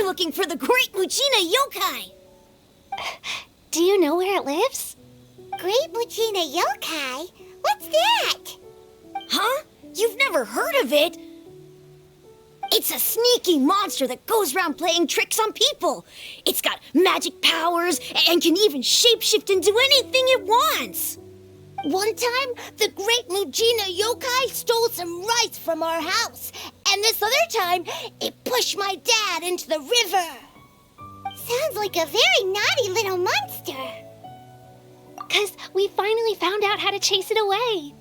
looking for the Great Mujina Yokai. Do you know where it lives? Great Mujina Yokai? What's that? Huh? You've never heard of it? It's a sneaky monster that goes around playing tricks on people. It's got magic powers and can even shapeshift into anything it wants. One time, the Great Mujina Yokai stole some rice from our house. And this other time, it pushed my dad into the river. Sounds like a very naughty little monster. 'Cause we finally found out how to chase it away.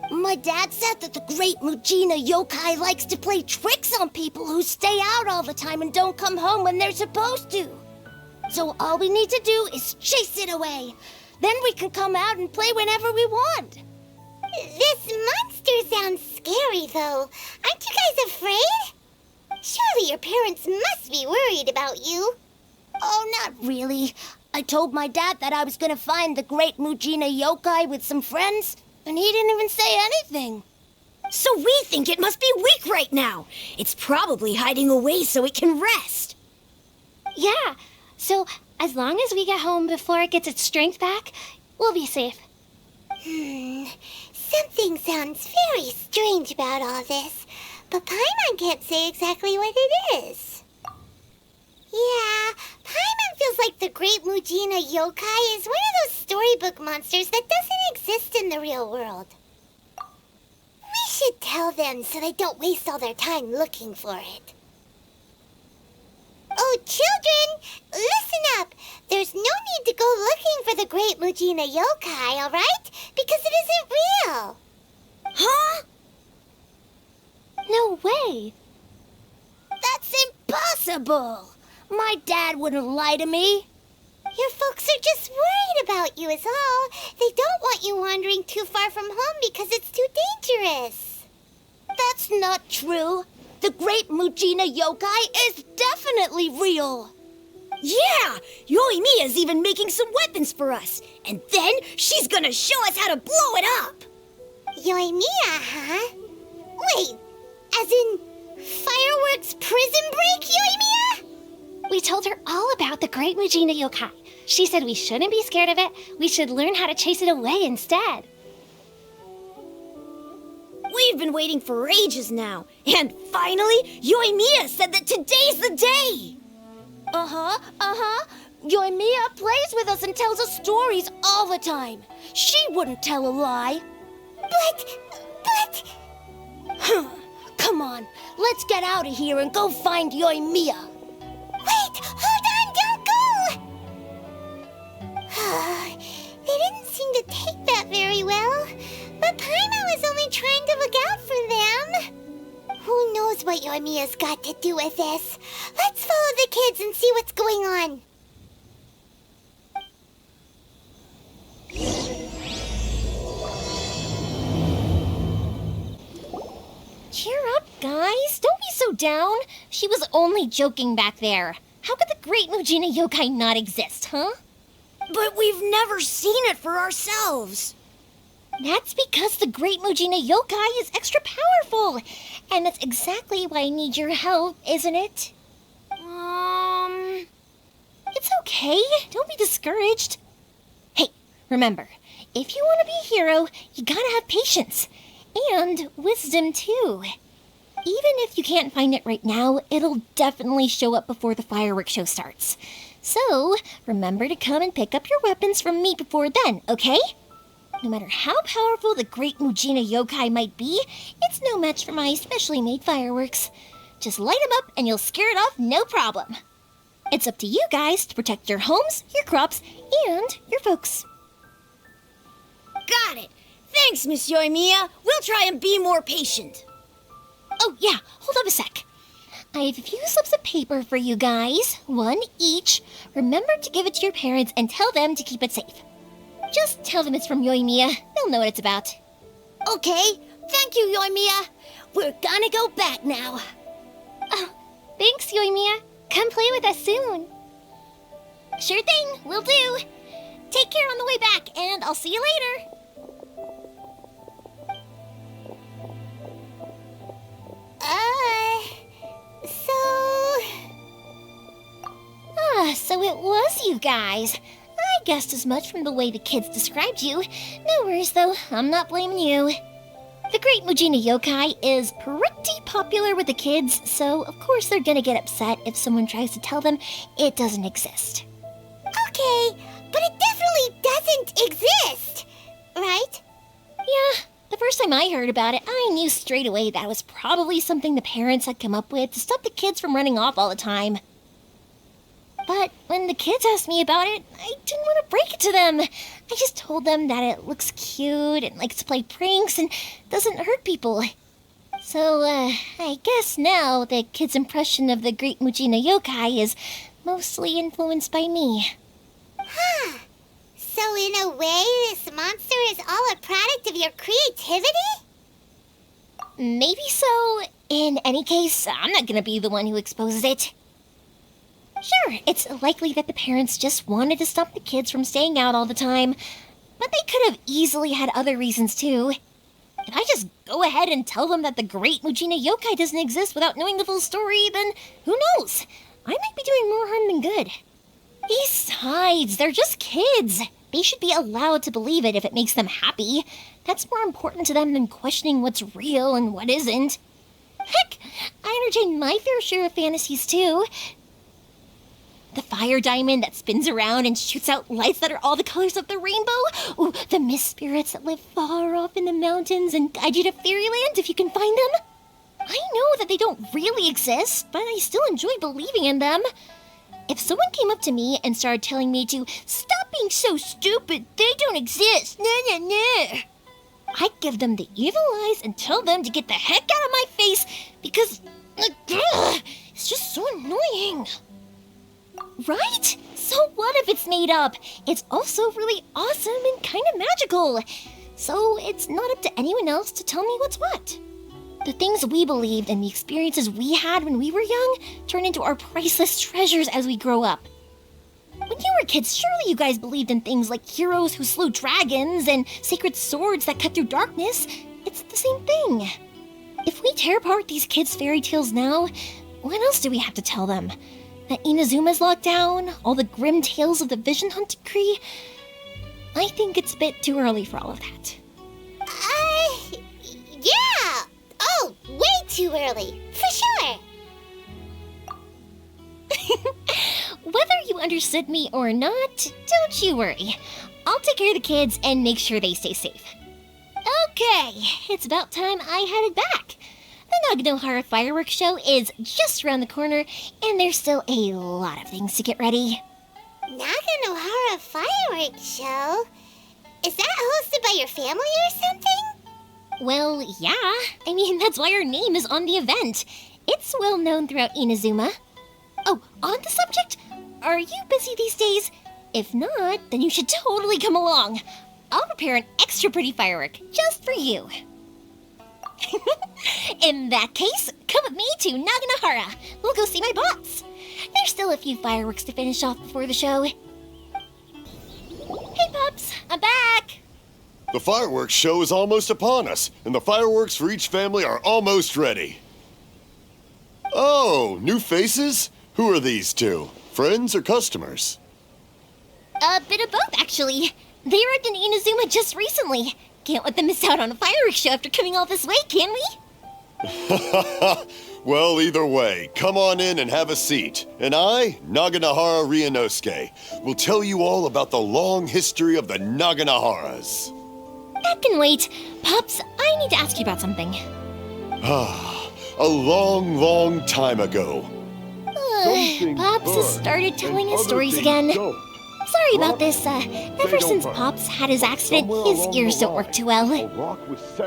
My dad said that the Great Mujina Yokai likes to play tricks on people who stay out all the time and don't come home when they're supposed to. So all we need to do is chase it away. Then we can come out and play whenever we want. This monster sounds scary, though. Aren't you guys afraid? Surely your parents must be worried about you. Oh, not really. I told my dad that I was gonna find the Great Mujina Yokai with some friends, and he didn't even say anything. So we think it must be weak right now. It's probably hiding away so it can rest. Yeah, so as long as we get home before it gets its strength back, we'll be safe. Something sounds very strange about all this, but Paimon can't say exactly what it is. Yeah, Paimon feels like the Great Mujina Yokai is one of those storybook monsters that doesn't exist in the real world. We should tell them so they don't waste all their time looking for it. Oh, children, listen up. There's no need to go looking for the Great Mujina Yokai, all right? Because it isn't real. Huh? No way. That's impossible. My dad wouldn't lie to me. Your folks are just worried about you is all. They don't want you wandering too far from home because it's too dangerous. That's not true. The Great Mujina Yokai is definitely real. Yeah! Yoimiya's even making some weapons for us. And then she's gonna show us how to blow it up. Yoimiya, huh? Wait, as in fireworks prison break, Yoimiya? We told her all about the Great Mujina Yokai. She said we shouldn't be scared of it. We should learn how to chase it away instead. We've been waiting for ages now. And finally, Yoimiya said that today's the day. Yoimiya plays with us and tells us stories all the time. She wouldn't tell a lie. But... Come on, let's get out of here and go find Yoimiya. Wait, hold on, don't go! They didn't seem to take that very well. But Paimon was only trying to look out for them. Who knows what Yoimiya's got to do with this? Let's follow the kids and see what's going on. Cheer up, guys. Don't be so down. She was only joking back there. How could the Great Mujina Yokai not exist, huh? But we've never seen it for ourselves. That's because the Great Mujina Yokai is extra powerful. And that's exactly why I need your help, isn't it? It's okay. Don't be discouraged. Hey, remember, if you want to be a hero, you gotta have patience. And wisdom, too. Even if you can't find it right now, it'll definitely show up before the fireworks show starts. So, remember to come and pick up your weapons from me before then, okay? No matter how powerful the Great Mujina Yokai might be, it's no match for my specially made fireworks. Just light them up and you'll scare it off no problem. It's up to you guys to protect your homes, your crops, and your folks. Got it. Thanks, Miss Yoimiya. We'll try and be more patient. Oh, yeah, hold up a sec. I have a few slips of paper for you guys, one each. Remember to give it to your parents and tell them to keep it safe. Just tell them it's from Yoimiya. They'll know what it's about. Okay, thank you, Yoimiya. We're gonna go back now. Oh, thanks, Yoimiya. Come play with us soon. Sure thing, will do. Take care on the way back, and I'll see you later. So... it was you guys. I guessed as much from the way the kids described you. No worries, though. I'm not blaming you. The Great Mujina Yokai is pretty popular with the kids, so of course they're gonna get upset if someone tries to tell them it doesn't exist. Okay, but it definitely doesn't exist, right? Yeah, the first time I heard about it, I knew straight away that was probably something the parents had come up with to stop the kids from running off all the time. But when the kids asked me about it, I didn't want to break it to them. I just told them that it looks cute and likes to play pranks and doesn't hurt people. So, I guess now the kids' impression of the Great Mujina Yokai is mostly influenced by me. Huh. So in a way, this monster is all a product of your creativity? Maybe so. In any case, I'm not gonna be the one who exposes it. Sure, it's likely that the parents just wanted to stop the kids from staying out all the time, but they could have easily had other reasons too. If I just go ahead and tell them that the Great Mujina Yokai doesn't exist without knowing the full story, then who knows? I might be doing more harm than good. Besides, they're just kids. They should be allowed to believe it if it makes them happy. That's more important to them than questioning what's real and what isn't. Heck, I entertain my fair share of fantasies too. The fire diamond that spins around and shoots out lights that are all the colors of the rainbow. Ooh, the mist spirits that live far off in the mountains and guide you to fairyland if you can find them. I know that they don't really exist, but I still enjoy believing in them. If someone came up to me and started telling me to stop being so stupid, they don't exist, I'd give them the evil eyes and tell them to get the heck out of my face because it's just so annoying. Right? So what if it's made up? It's also really awesome and kind of magical. So it's not up to anyone else to tell me what's what. The things we believed and the experiences we had when we were young turn into our priceless treasures as we grow up. When you were kids, surely you guys believed in things like heroes who slew dragons and sacred swords that cut through darkness. It's the same thing. If we tear apart these kids' fairy tales now, what else do we have to tell them? That Inazuma's locked down? All the grim tales of the Vision Hunt decree? I think it's a bit too early for all of that. Yeah! Oh, way too early, for sure! Whether you understood me or not, don't you worry. I'll take care of the kids and make sure they stay safe. Okay, it's about time I headed back. The Naganohara fireworks show is just around the corner, and there's still a lot of things to get ready. Naganohara fireworks show? Is that hosted by your family or something? Well, yeah. I mean, that's why our name is on the event. It's well known throughout Inazuma. Oh, on the subject, are you busy these days? If not, then you should totally come along. I'll prepare an extra pretty firework just for you. In that case, come with me to Naganohara. We'll go see my boss. There's still a few fireworks to finish off before the show. Hey, Pops, I'm back. The fireworks show is almost upon us, and the fireworks for each family are almost ready. Oh, new faces? Who are these two? Friends or customers? A bit of both, actually. They arrived in Inazuma just recently. Can't let them miss out on a fireworks show after coming all this way, can we? Well, either way, come on in and have a seat. And I, Naganohara Ryunosuke, will tell you all about the long history of the Naganoharas. That can wait. Pops, I need to ask you about something. A long, long time ago. Pops has started telling his stories again. Sorry about this. Ever since Pops had his accident, his ears don't work too well. Really? But for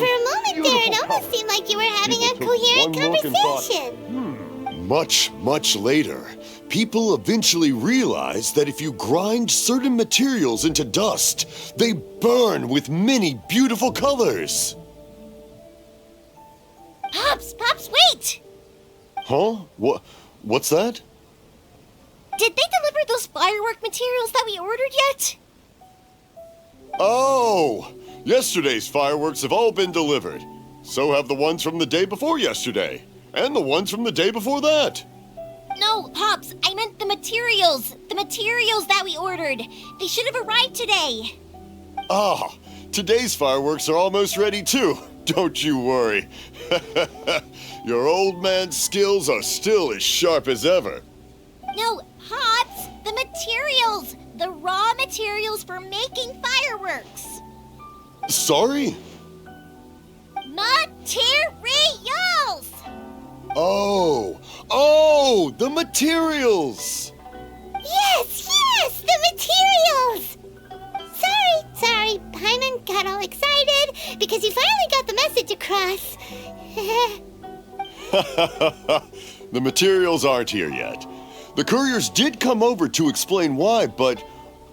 a moment there, it almost seemed like you were having a coherent conversation. Much, much later, people eventually realized that if you grind certain materials into dust, they burn with many beautiful colors. Pops, wait! Huh? What's that? Did they deliver those firework materials that we ordered yet? Oh! Yesterday's fireworks have all been delivered. So have the ones from the day before yesterday. And the ones from the day before that. No, Pops, I meant the materials. The materials that we ordered. They should have arrived today. Ah, today's fireworks are almost ready too. Don't you worry. Your old man's skills are still as sharp as ever. No, Pops, the materials. The raw materials for making fireworks. Sorry? Materials! Oh, the materials! Yes, the materials! Sorry, Paimon got all excited because he finally got the message across. The materials aren't here yet. The couriers did come over to explain why, but,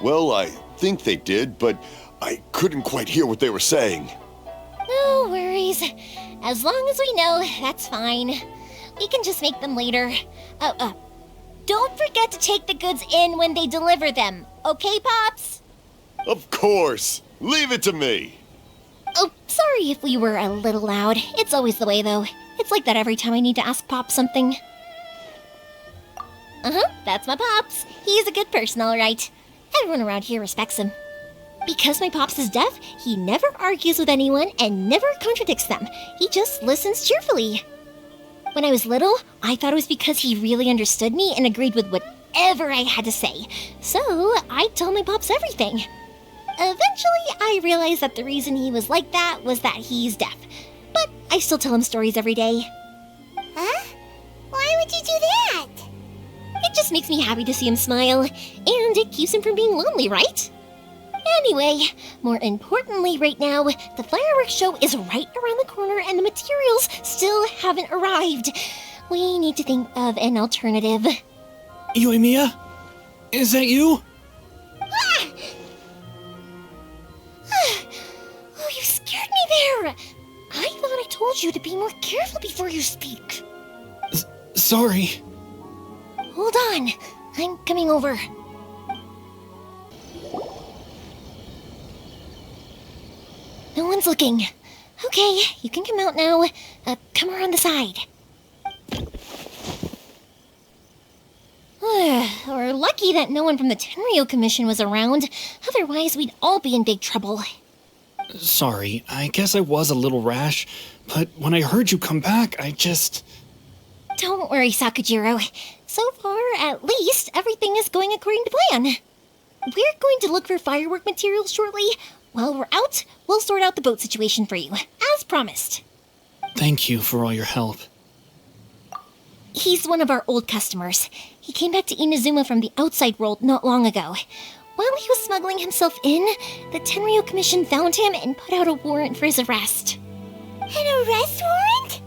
well, I think they did, but I couldn't quite hear what they were saying. No worries. As long as we know, that's fine. We can just make them later. Don't forget to take the goods in when they deliver them. Okay, Pops? Of course. Leave it to me. Oh, sorry if we were a little loud. It's always the way, though. It's like that every time I need to ask Pops something. That's my Pops. He's a good person, all right. Everyone around here respects him. Because my Pops is deaf, he never argues with anyone and never contradicts them. He just listens cheerfully. When I was little, I thought it was because he really understood me and agreed with whatever I had to say. So, I'd tell my Pops everything. Eventually, I realized that the reason he was like that was that he's deaf. But I still tell him stories every day. Huh? Why would you do that? It just makes me happy to see him smile, and it keeps him from being lonely, right? Anyway, more importantly right now, the fireworks show is right around the corner and the materials still haven't arrived. We need to think of an alternative. Ёimmia? Is that you? Oh, you scared me there! I thought I told you to be more careful before you speak. Sorry. Hold on, I'm coming over. No one's looking. Okay, you can come out now. Come around the side. We're lucky that no one from the Tenryo Commission was around. Otherwise, we'd all be in big trouble. Sorry, I guess I was a little rash, but when I heard you come back, I just... Don't worry, Sakujiro. So far, at least, everything is going according to plan. We're going to look for firework materials shortly. While we're out, we'll sort out the boat situation for you, as promised. Thank you for all your help. He's one of our old customers. He came back to Inazuma from the outside world not long ago. While he was smuggling himself in, the Tenryo Commission found him and put out a warrant for his arrest. An arrest warrant?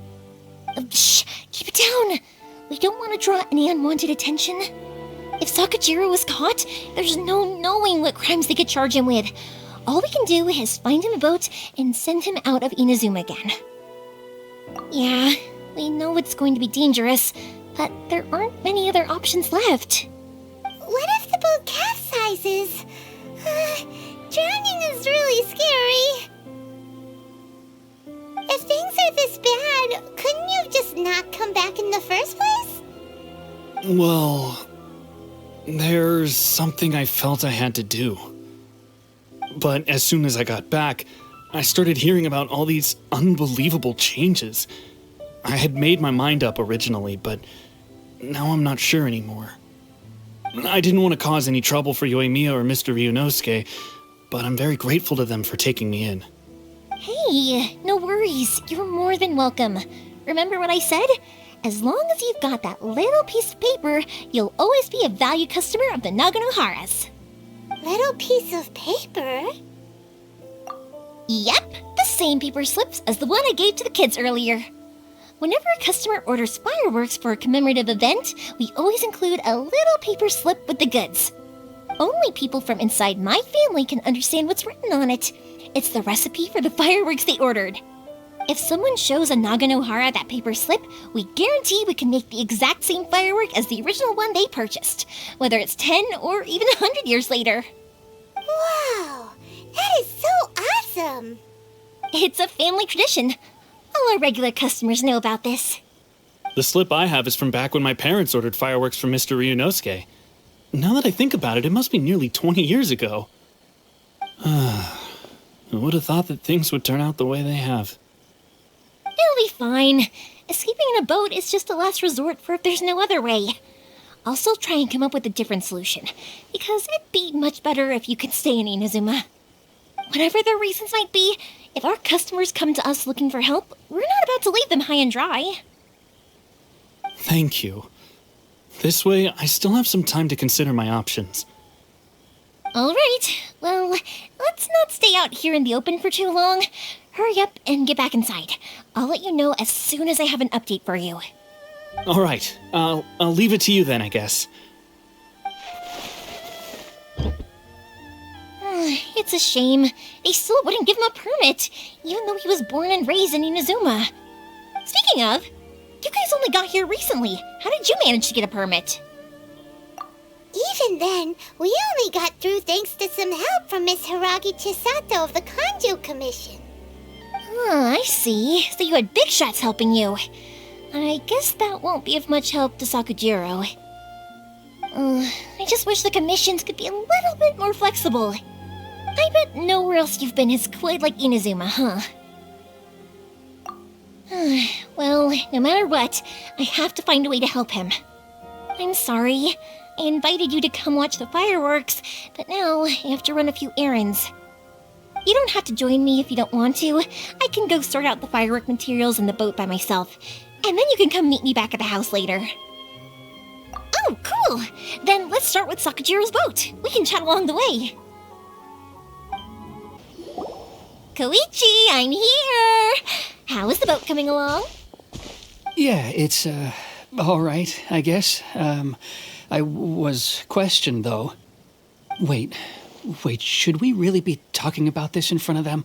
Shh! Keep it down! We don't want to draw any unwanted attention. If Sakujiro was caught, there's no knowing what crimes they could charge him with. All we can do is find him a boat and send him out of Inazuma again. Yeah, we know it's going to be dangerous, but there aren't many other options left. What if the boat capsizes? Drowning is really scary. If things are this bad, couldn't you just not come back in the first place? Well, there's something I felt I had to do. But as soon as I got back, I started hearing about all these unbelievable changes. I had made my mind up originally, but now I'm not sure anymore. I didn't want to cause any trouble for Ёimmia or Mr. Ryunosuke, but I'm very grateful to them for taking me in. Hey, no worries. You're more than welcome. Remember what I said? As long as you've got that little piece of paper, you'll always be a valued customer of the Naganoharas. Little piece of paper? Yep, the same paper slips as the one I gave to the kids earlier. Whenever a customer orders fireworks for a commemorative event, we always include a little paper slip with the goods. Only people from inside my family can understand what's written on it. It's the recipe for the fireworks they ordered. If someone shows a Naganohara that paper slip, we guarantee we can make the exact same firework as the original one they purchased, whether it's 10 or even 100 years later. Wow, that is so awesome! It's a family tradition. All our regular customers know about this. The slip I have is from back when my parents ordered fireworks from Mr. Ryunosuke. Now that I think about it, it must be nearly 20 years ago. I would have thought that things would turn out the way they have. It'll be fine. Escaping in a boat is just a last resort for if there's no other way. I'll still try and come up with a different solution, because it'd be much better if you could stay in Inazuma. Whatever their reasons might be, if our customers come to us looking for help, we're not about to leave them high and dry. Thank you. This way, I still have some time to consider my options. All right, well, let's not stay out here in the open for too long. Hurry up and get back inside. I'll let you know as soon as I have an update for you. All right, I'll leave it to you then, I guess. It's a shame. They still wouldn't give him a permit, even though he was born and raised in Inazuma. Speaking of, you guys only got here recently. How did you manage to get a permit? Even then, we only got through thanks to some help from Miss Hiragi Chisato of the Kanjo Commission. I see. So you had big shots helping you. I guess that won't be of much help to Sakujiro. I just wish the commissions could be a little bit more flexible. I bet nowhere else you've been is quite like Inazuma, huh? Well, no matter what, I have to find a way to help him. I'm sorry. I invited you to come watch the fireworks, but now I have to run a few errands. You don't have to join me if you don't want to. I can go sort out the firework materials in the boat by myself, and then you can come meet me back at the house later. Oh, cool! Then let's start with Sakujiro's boat. We can chat along the way. Koichi, I'm here! How is the boat coming along? Yeah, it's, all right, I guess. I was questioned, though. Wait, should we really be talking about this in front of them?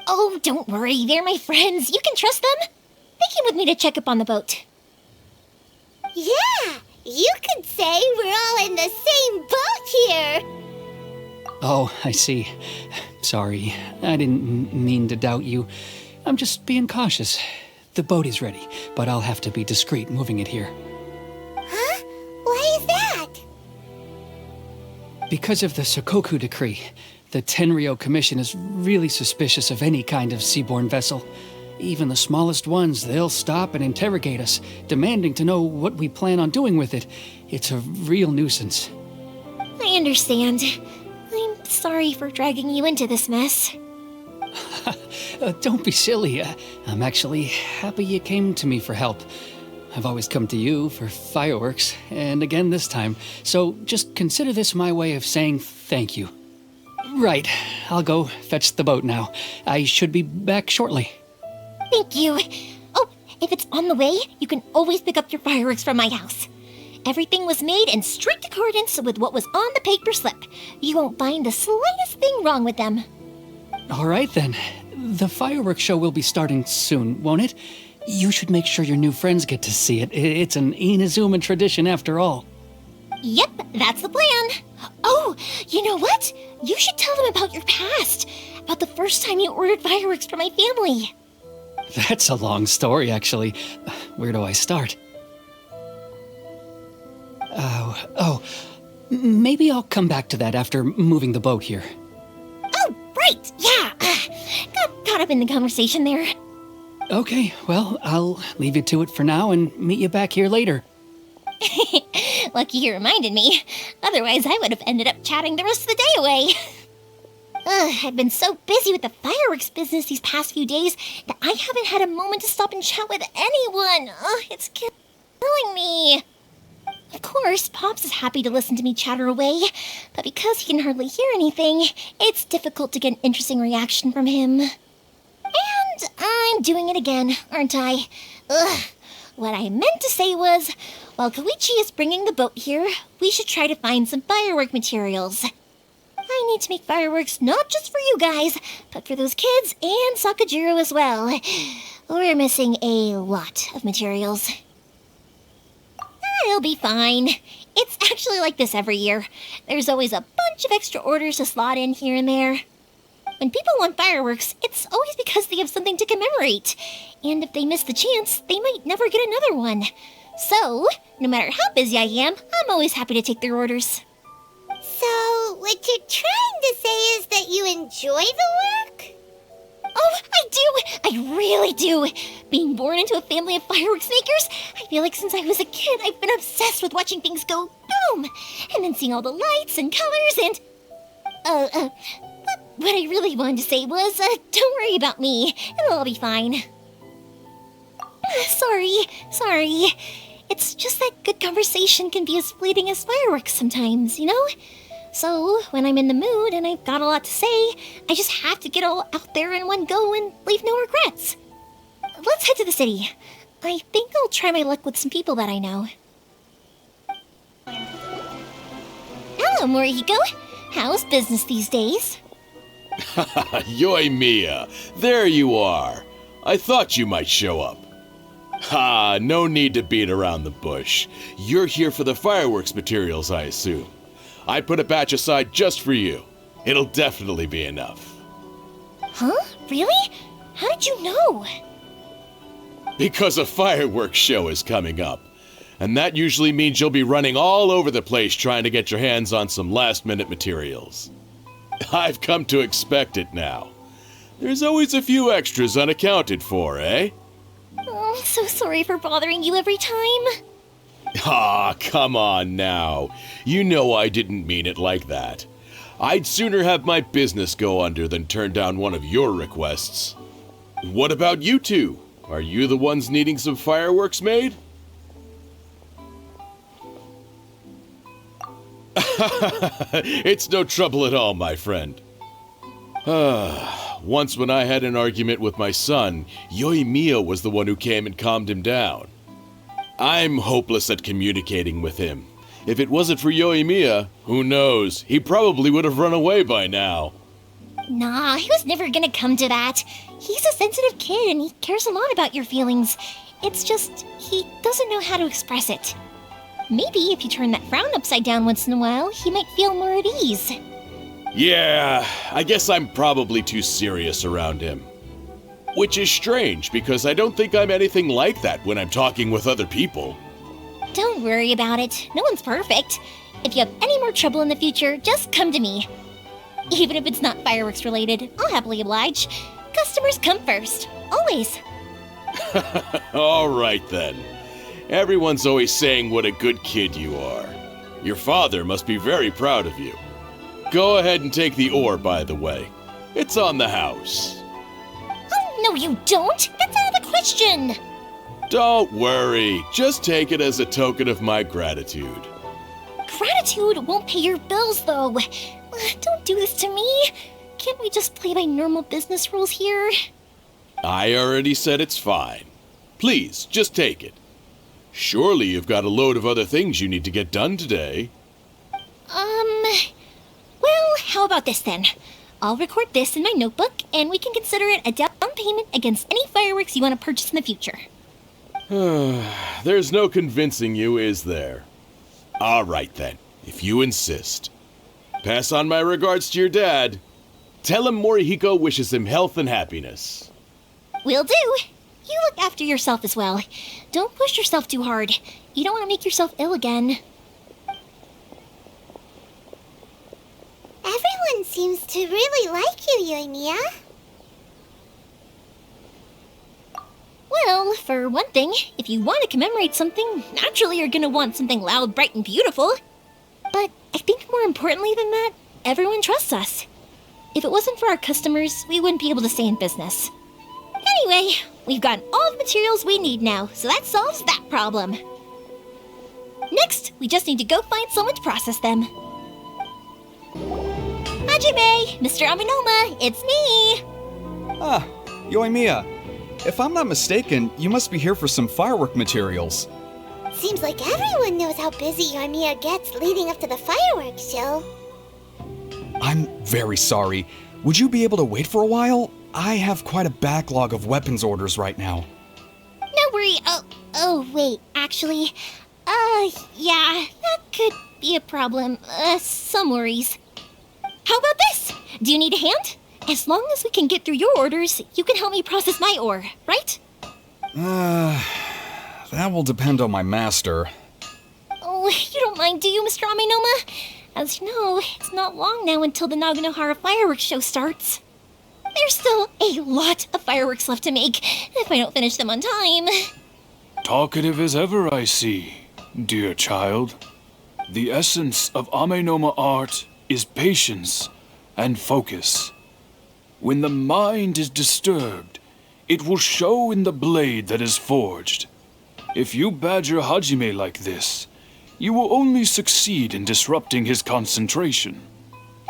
Oh, don't worry, they're my friends. You can trust them. They came with me to check up on the boat. Yeah, you could say we're all in the same boat here. Oh, I see. Sorry, I didn't mean to doubt you. I'm just being cautious. The boat is ready, but I'll have to be discreet moving it here. Huh? Why is that? Because of the Sokoku decree, the Tenryo Commission is really suspicious of any kind of seaborne vessel. Even the smallest ones, they'll stop and interrogate us, demanding to know what we plan on doing with it. It's a real nuisance. I understand. I'm sorry for dragging you into this mess. Don't be silly. I'm actually happy you came to me for help. I've always come to you for fireworks, and again this time, so just consider this my way of saying thank you. Right, I'll go fetch the boat now. I should be back shortly. Thank you. Oh, if it's on the way, you can always pick up your fireworks from my house. Everything was made in strict accordance with what was on the paper slip. You won't find the slightest thing wrong with them. All right then. The fireworks show will be starting soon, won't it? You should make sure your new friends get to see it. It's an Inazuma tradition after all. Yep, that's the plan. Oh, you know what? You should tell them about your past. About the first time you ordered fireworks for my family. That's a long story, actually. Where do I start? Maybe I'll come back to that after moving the boat here. Oh, right, yeah. Got caught up in the conversation there. Okay, well, I'll leave you to it for now and meet you back here later. Lucky you reminded me. Otherwise, I would have ended up chatting the rest of the day away. I've been so busy with the fireworks business these past few days that I haven't had a moment to stop and chat with anyone. It's killing me. Of course, Pops is happy to listen to me chatter away, but because he can hardly hear anything, it's difficult to get an interesting reaction from him. And I'm doing it again, aren't I? What I meant to say was, while Koichi is bringing the boat here, we should try to find some firework materials. I need to make fireworks not just for you guys, but for those kids and Sakujiro as well. We're missing a lot of materials. It'll be fine. It's actually like this every year. There's always a bunch of extra orders to slot in here and there. When people want fireworks, it's always because they have something to commemorate. And if they miss the chance, they might never get another one. So, no matter how busy I am, I'm always happy to take their orders. So, what you're trying to say is that you enjoy the work? Oh, I do! I really do! Being born into a family of fireworks makers, I feel like since I was a kid, I've been obsessed with watching things go boom! And then seeing all the lights and colors and... What I really wanted to say was, don't worry about me. It'll all be fine. Sorry. It's just that good conversation can be as fleeting as fireworks sometimes, you know? So, when I'm in the mood and I've got a lot to say, I just have to get all out there in one go and leave no regrets. Let's head to the city. I think I'll try my luck with some people that I know. Hello, Morihiko. How's business these days? Ёimmia, there you are. I thought you might show up. Ha, no need to beat around the bush. You're here for the fireworks materials, I assume. I put a batch aside just for you. It'll definitely be enough. Huh? Really? How did you know? Because a fireworks show is coming up. And that usually means you'll be running all over the place trying to get your hands on some last-minute materials. I've come to expect it now. There's always a few extras unaccounted for, eh? Oh, I'm so sorry for bothering you every time. Ah, come on now. You know I didn't mean it like that. I'd sooner have my business go under than turn down one of your requests. What about you two? Are you the ones needing some fireworks made? It's no trouble at all, my friend. Once when I had an argument with my son, Ёimmia was the one who came and calmed him down. I'm hopeless at communicating with him. If it wasn't for Ёimmia, who knows, he probably would have run away by now. Nah, he was never gonna come to that. He's a sensitive kid and he cares a lot about your feelings. It's just, he doesn't know how to express it. Maybe if you turn that frown upside down once in a while, he might feel more at ease. Yeah, I guess I'm probably too serious around him. Which is strange, because I don't think I'm anything like that when I'm talking with other people. Don't worry about it. No one's perfect. If you have any more trouble in the future, just come to me. Even if it's not fireworks related, I'll happily oblige. Customers come first. Always. All right then. Everyone's always saying what a good kid you are. Your father must be very proud of you. Go ahead and take the ore, by the way. It's on the house. Oh, no you don't! That's out of the question! Don't worry. Just take it as a token of my gratitude. Gratitude won't pay your bills, though. Don't do this to me. Can't we just play by normal business rules here? I already said it's fine. Please, just take it. Surely you've got a load of other things you need to get done today. Well, how about this then? I'll record this in my notebook, and we can consider it a down payment against any fireworks you want to purchase in the future. There's no convincing you, is there? All right then, if you insist. Pass on my regards to your dad. Tell him Morihiko wishes him health and happiness. Will do. You look after yourself as well. Don't push yourself too hard. You don't want to make yourself ill again. Everyone seems to really like you, Ёimmia. Well, for one thing, if you want to commemorate something, naturally you're going to want something loud, bright, and beautiful. But I think more importantly than that, everyone trusts us. If it wasn't for our customers, we wouldn't be able to stay in business. Anyway, we've gotten all the materials we need now, so that solves that problem. Next, we just need to go find someone to process them. Hajime, Mr. Aminoma, it's me! Ah, Ёimmia. If I'm not mistaken, you must be here for some firework materials. Seems like everyone knows how busy Ёimmia gets leading up to the fireworks show. I'm very sorry. Would you be able to wait for a while? I have quite a backlog of weapons orders right now. No worry. Oh, wait, actually, yeah, that could be a problem. Some worries. How about this? Do you need a hand? As long as we can get through your orders, you can help me process my ore, right? That will depend on my master. Oh, you don't mind, do you, Mr. Amenoma? As you know, it's not long now until the Naganohara fireworks show starts. There's still a lot of fireworks left to make, if I don't finish them on time. Talkative as ever, I see, dear child. The essence of Amenoma art is patience and focus. When the mind is disturbed, it will show in the blade that is forged. If you badger Hajime like this, you will only succeed in disrupting his concentration.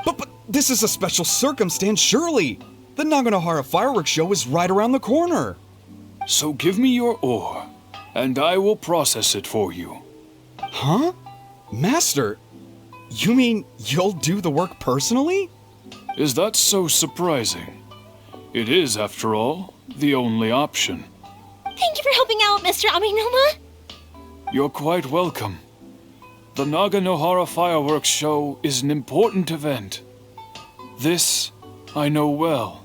But this is a special circumstance, surely. The Naganohara fireworks show is right around the corner. So give me your ore, and I will process it for you. Huh? Master, you mean you'll do the work personally? Is that so surprising? It is, after all, the only option. Thank you for helping out, Mr. Amenoma. You're quite welcome. The Naganohara fireworks show is an important event. This I know well.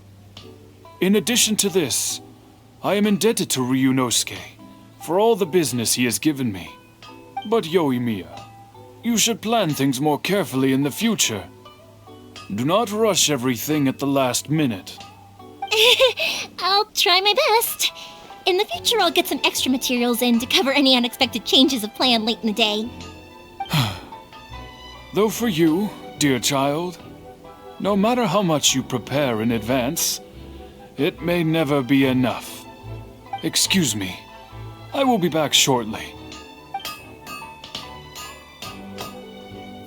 In addition to this, I am indebted to Ryunosuke for all the business he has given me. But Yoimiya, you should plan things more carefully in the future. Do not rush everything at the last minute. I'll try my best. In the future, I'll get some extra materials in to cover any unexpected changes of plan late in the day. Though for you, dear child, no matter how much you prepare in advance, it may never be enough. Excuse me. I will be back shortly.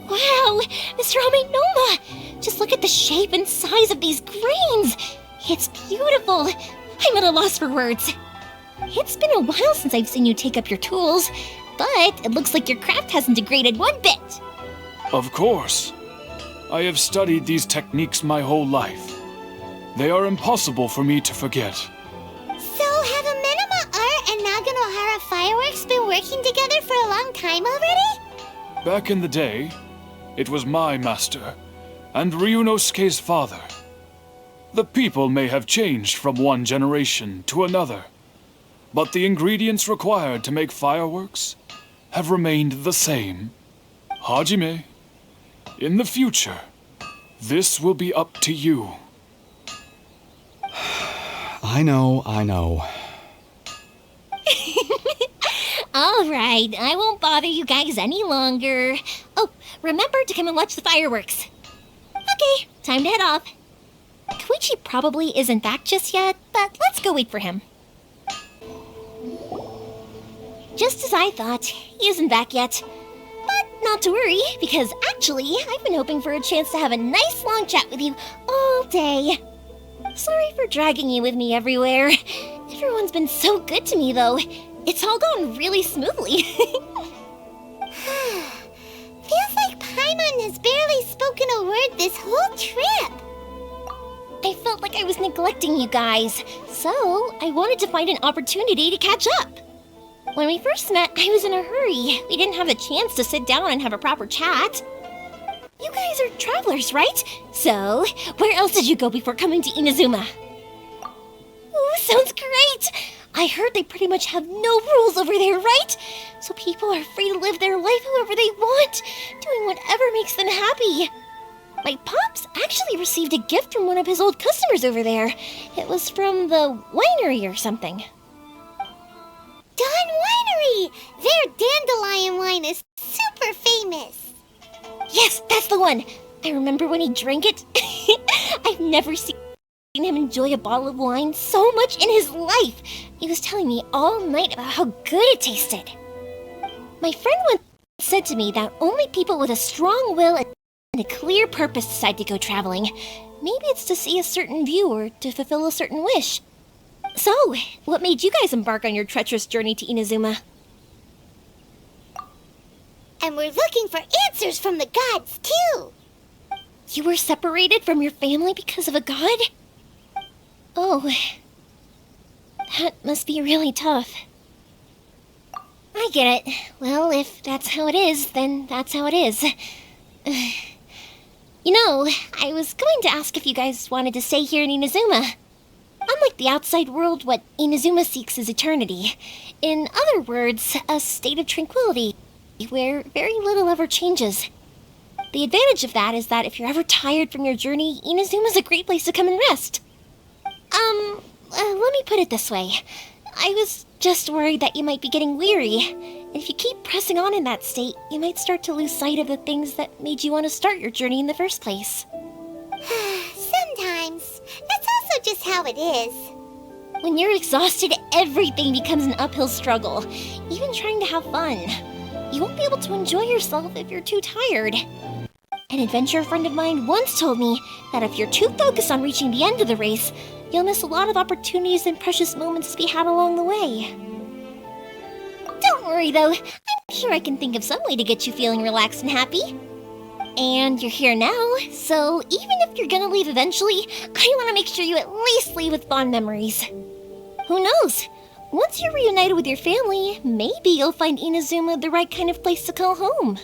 Wow, Mr. Amenoma! Just look at the shape and size of these grains! It's beautiful! I'm at a loss for words. It's been a while since I've seen you take up your tools, but it looks like your craft hasn't degraded one bit. Of course. I have studied these techniques my whole life. They are impossible for me to forget. So have Amenoma Art and Naganohara Fireworks been working together for a long time already? Back in the day, it was my master and Ryunosuke's father. The people may have changed from one generation to another, but the ingredients required to make fireworks have remained the same. Hajime, in the future, this will be up to you. I know. All right, I won't bother you guys any longer. Oh, remember to come and watch the fireworks. Okay, time to head off. Koichi probably isn't back just yet, but let's go wait for him. Just as I thought, he isn't back yet. But not to worry, because actually, I've been hoping for a chance to have a nice long chat with you all day. Sorry for dragging you with me everywhere. Everyone's been so good to me, though. It's all gone really smoothly. Feels like Paimon has barely spoken a word this whole trip. I felt like I was neglecting you guys, so I wanted to find an opportunity to catch up. When we first met, I was in a hurry. We didn't have the chance to sit down and have a proper chat. You guys are travelers, right? So, where else did you go before coming to Inazuma? Ooh, sounds great! I heard they pretty much have no rules over there, right? So people are free to live their life however they want, doing whatever makes them happy. My pops actually received a gift from one of his old customers over there. It was from the winery or something. Dawn Winery! Their dandelion wine is super famous. Yes, that's the one! I remember when he drank it. I've never seen him enjoy a bottle of wine so much in his life. He was telling me all night about how good it tasted. My friend once said to me that only people with a strong will and a clear purpose decide to go traveling. Maybe it's to see a certain view or to fulfill a certain wish. So, what made you guys embark on your treacherous journey to Inazuma? And we're looking for answers from the gods, too. You were separated from your family because of a god? Oh, that must be really tough. I get it. Well, if that's how it is, then that's how it is. You know, I was going to ask if you guys wanted to stay here in Inazuma. Unlike the outside world, what Inazuma seeks is eternity. In other words, a state of tranquility, where very little ever changes. The advantage of that is that if you're ever tired from your journey, Inazuma's a great place to come and rest. Let me put it this way. I was just worried that you might be getting weary. And if you keep pressing on in that state, you might start to lose sight of the things that made you want to start your journey in the first place. Sometimes. That's also just how it is. When you're exhausted, everything becomes an uphill struggle, even trying to have fun. You won't be able to enjoy yourself if you're too tired. An adventurer friend of mine once told me that if you're too focused on reaching the end of the race, you'll miss a lot of opportunities and precious moments to be had along the way. Don't worry though, I'm sure I can think of some way to get you feeling relaxed and happy. And you're here now, so even if you're gonna leave eventually, I want to make sure you at least leave with fond memories. Who knows? Once you're reunited with your family, maybe you'll find Inazuma the right kind of place to call home.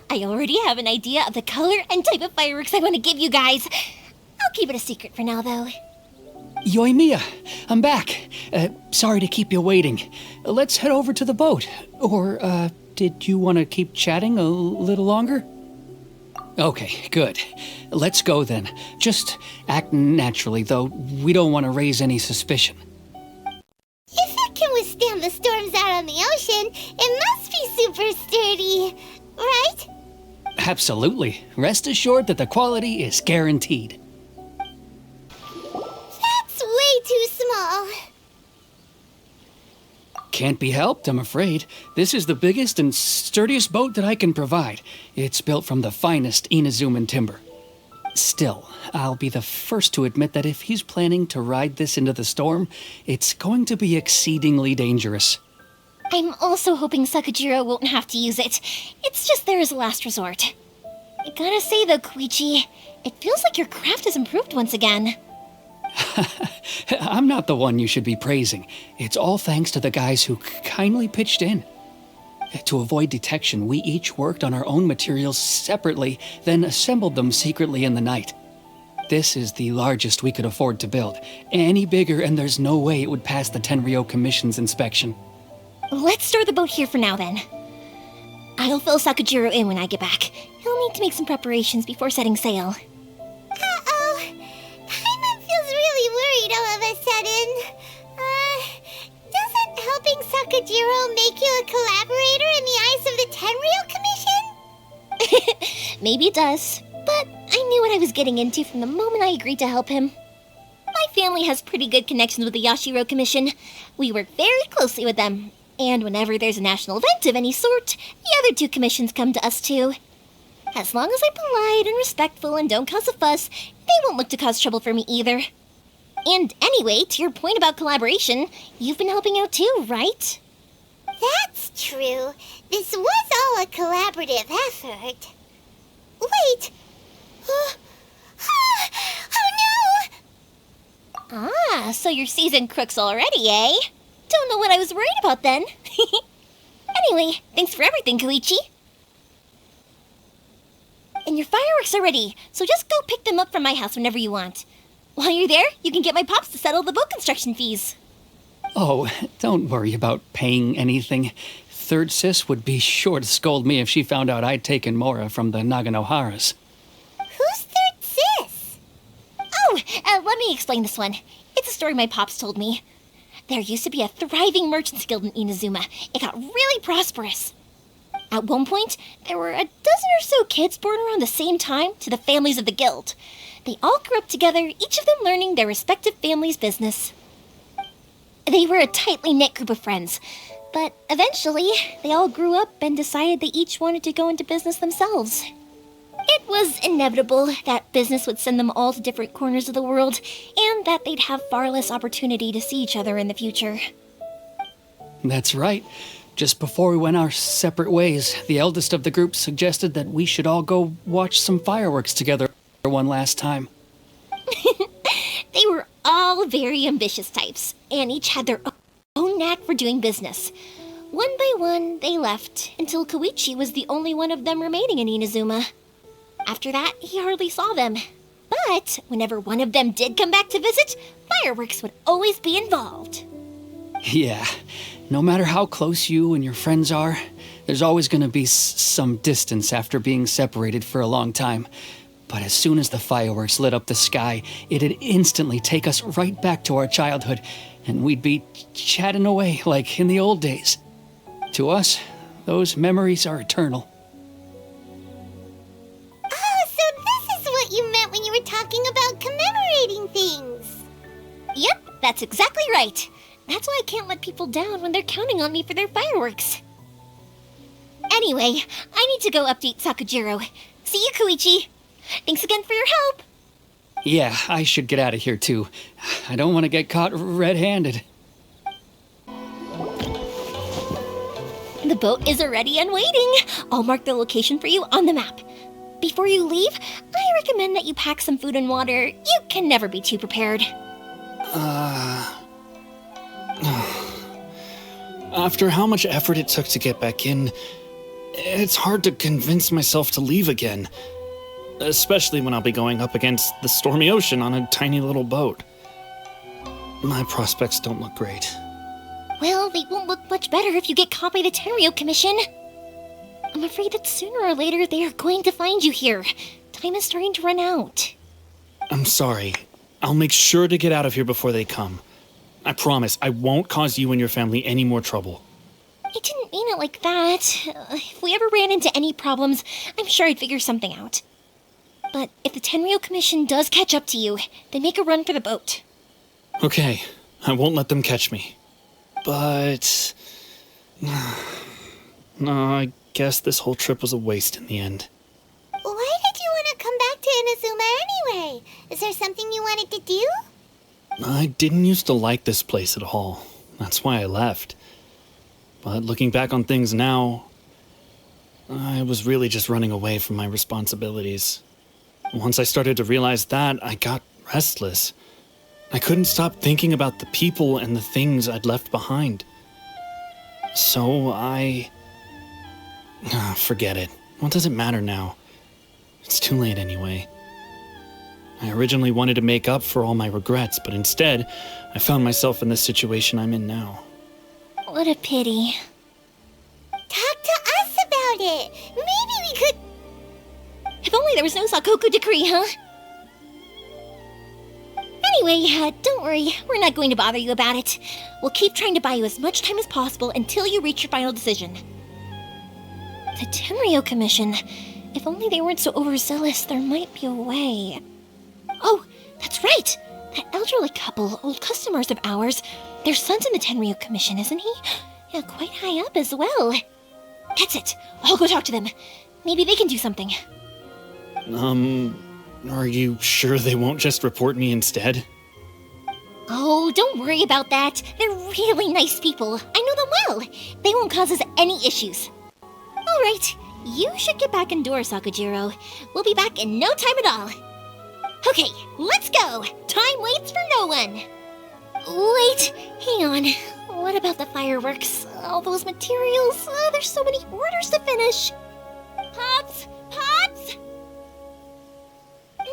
I already have an idea of the color and type of fireworks I want to give you guys. I'll keep it a secret for now, though. Ёimmia, I'm back. Sorry to keep you waiting. Let's head over to the boat. Or, did you want to keep chatting a little longer? Okay, good. Let's go then. Just act naturally, though we don't want to raise any suspicion. If it can withstand the storms out on the ocean, it must be super sturdy, right? Absolutely. Rest assured that the quality is guaranteed. That's way too small. Can't be helped, I'm afraid. This is the biggest and sturdiest boat that I can provide. It's built from the finest Inazuman timber. Still, I'll be the first to admit that if he's planning to ride this into the storm, it's going to be exceedingly dangerous. I'm also hoping Sakajiro won't have to use it. It's just there as a last resort. I gotta say though, Koichi, it feels like your craft has improved once again. I'm not the one you should be praising. It's all thanks to the guys who kindly pitched in. To avoid detection, we each worked on our own materials separately, then assembled them secretly in the night. This is the largest we could afford to build. Any bigger and there's no way it would pass the Tenryou Commission's inspection. Let's store the boat here for now then. I'll fill Sakajiro in when I get back. He'll need to make some preparations before setting sail. Uh-oh. Paimon feels really worried all of a sudden. Doesn't helping Sakajiro make you a collaborator in the eyes of the Tenryou Commission? Maybe it does, but I knew what I was getting into from the moment I agreed to help him. My family has pretty good connections with the Yashiro Commission. We work very closely with them, and whenever there's a national event of any sort, the other two commissions come to us too. As long as I'm polite and respectful and don't cause a fuss, they won't look to cause trouble for me either. And anyway, to your point about collaboration, you've been helping out too, right? That's true. This was all a collaborative effort. Wait! Oh no! Ah, so you're seasoned crooks already, eh? Don't know what I was worried about then. Anyway, thanks for everything, Koichi. And your fireworks are ready, so just go pick them up from my house whenever you want. While you're there, you can get my pops to settle the boat construction fees. Oh, don't worry about paying anything. Third Sis would be sure to scold me if she found out I'd taken Mora from the Naganoharas. Who's Third Sis? Oh, let me explain this one. It's a story my pops told me. There used to be a thriving merchants guild in Inazuma. It got really prosperous. At one point, there were a dozen or so kids born around the same time to the families of the guild. They all grew up together, each of them learning their respective family's business. They were a tightly knit group of friends, but eventually, they all grew up and decided they each wanted to go into business themselves. It was inevitable that business would send them all to different corners of the world, and that they'd have far less opportunity to see each other in the future. That's right. Just before we went our separate ways, the eldest of the group suggested that we should all go watch some fireworks together one last time. They were all very ambitious types, and each had their own knack for doing business. One by one, they left, until Koichi was the only one of them remaining in Inazuma. After that, he hardly saw them. But whenever one of them did come back to visit, fireworks would always be involved. Yeah, no matter how close you and your friends are, there's always going to be some distance after being separated for a long time. But as soon as the fireworks lit up the sky, it'd instantly take us right back to our childhood, and we'd be chatting away like in the old days. To us, those memories are eternal. Oh, so this is what you meant when you were talking about commemorating things. Yep, that's exactly right. That's why I can't let people down when they're counting on me for their fireworks. Anyway, I need to go update Sakujiro. See you, Koichi. Thanks again for your help. Yeah, I should get out of here too. I don't want to get caught red-handed. The boat is ready and waiting. I'll mark the location for you on the map. Before you leave, I recommend that you pack some food and water. You can never be too prepared. After how much effort it took to get back in, it's hard to convince myself to leave again. Especially when I'll be going up against the stormy ocean on a tiny little boat. My prospects don't look great. Well, they won't look much better if you get caught by the Tenryou Commission. I'm afraid that sooner or later they are going to find you here. Time is starting to run out. I'm sorry. I'll make sure to get out of here before they come. I promise I won't cause you and your family any more trouble. I didn't mean it like that. If we ever ran into any problems, I'm sure I'd figure something out. But if the Tenryou Commission does catch up to you, then make a run for the boat. Okay, I won't let them catch me. But... no, I guess this whole trip was a waste in the end. Why did you want to come back to Inazuma anyway? Is there something you wanted to do? I didn't used to like this place at all. That's why I left. But looking back on things now, I was really just running away from my responsibilities. Once I started to realize that, I got restless. I couldn't stop thinking about the people and the things I'd left behind. So forget it. What does it matter now? It's too late anyway. I originally wanted to make up for all my regrets, but instead, I found myself in the situation I'm in now. What a pity. Talk to us about it. Maybe we could... If only there was no Sakoku decree, huh? Anyway, don't worry. We're not going to bother you about it. We'll keep trying to buy you as much time as possible until you reach your final decision. The Tenryou Commission. If only they weren't so overzealous, there might be a way. Oh, that's right! That elderly couple, old customers of ours, their son's in the Tenryou Commission, isn't he? Yeah, quite high up as well. That's it. I'll go talk to them. Maybe they can do something. Are you sure they won't just report me instead? Oh, don't worry about that. They're really nice people. I know them well. They won't cause us any issues. All right, you should get back indoors, Sakujiro. We'll be back in no time at all. Okay, let's go. Time waits for no one. Wait, hang on. What about the fireworks? All those materials? Oh, there's so many orders to finish. Pops! Pops!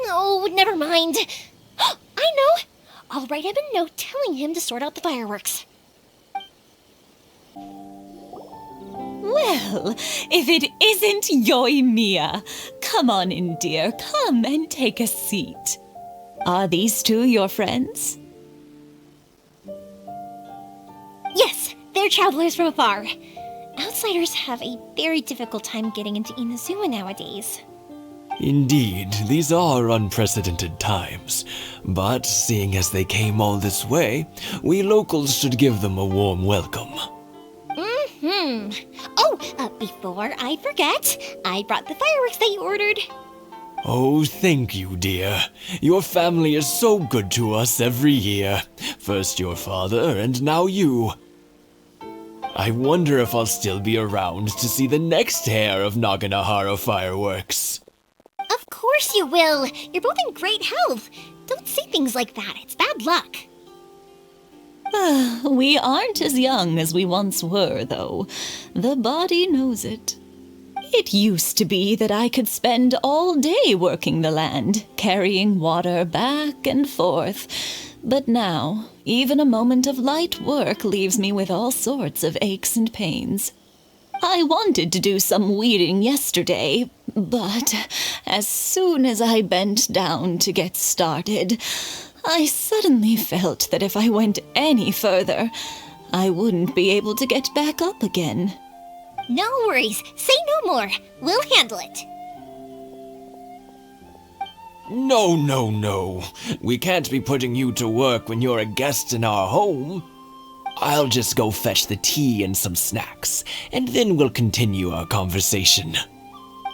No, never mind. I know. I'll write him a note telling him to sort out the fireworks. Well, if it isn't Ёimmia. Come on in, dear. Come and take a seat. Are these two your friends? Yes, they're travelers from afar. Outsiders have a very difficult time getting into Inazuma nowadays. Indeed, these are unprecedented times. But seeing as they came all this way, we locals should give them a warm welcome. Oh, before I forget, I brought the fireworks that you ordered. Oh, thank you, dear. Your family is so good to us every year. First your father, and now you. I wonder if I'll still be around to see the next hair of Naganahara fireworks. Of course you will. You're both in great health. Don't say things like that. It's bad luck. We aren't as young as we once were, though. The body knows it. It used to be that I could spend all day working the land, carrying water back and forth. But now, even a moment of light work leaves me with all sorts of aches and pains. I wanted to do some weeding yesterday, but as soon as I bent down to get started, I suddenly felt that if I went any further, I wouldn't be able to get back up again. No worries. Say no more. We'll handle it. No. We can't be putting you to work when you're a guest in our home. I'll just go fetch the tea and some snacks, and then we'll continue our conversation.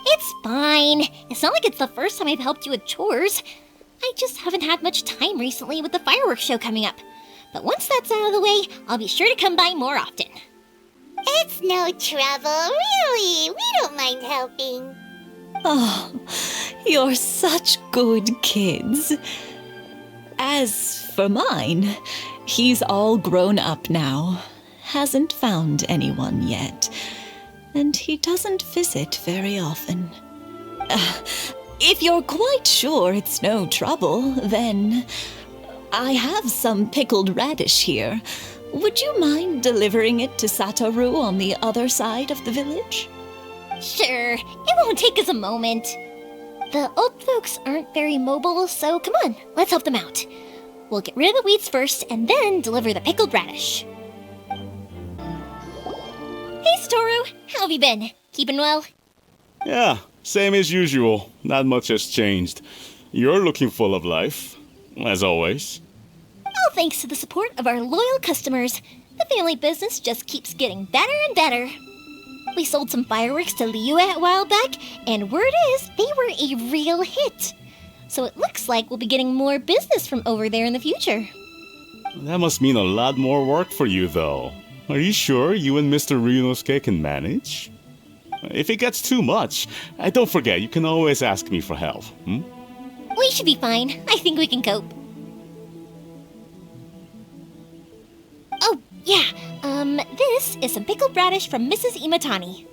It's fine. It's not like it's the first time I've helped you with chores. I just haven't had much time recently with the fireworks show coming up. But once that's out of the way, I'll be sure to come by more often. It's no trouble, really. We don't mind helping. Oh, you're such good kids. As for mine, he's all grown up now, hasn't found anyone yet, and he doesn't visit very often. If you're quite sure it's no trouble, then I have some pickled radish here. Would you mind delivering it to Satoru on the other side of the village? Sure, it won't take us a moment. The old folks aren't very mobile, so come on, let's help them out. We'll get rid of the weeds first and then deliver the pickled radish. Hey, Satoru, how have you been? Keeping well? Yeah, same as usual. Not much has changed. You're looking full of life, as always. All thanks to the support of our loyal customers, the family business just keeps getting better and better. We sold some fireworks to Liyue a while back, and word is they were a real hit. So it looks like we'll be getting more business from over there in the future. That must mean a lot more work for you, though. Are you sure you and Mr. Ryunosuke can manage? If it gets too much, don't forget, you can always ask me for help, We should be fine. I think we can cope. Oh, yeah. This is some pickled radish from Mrs. Imatani.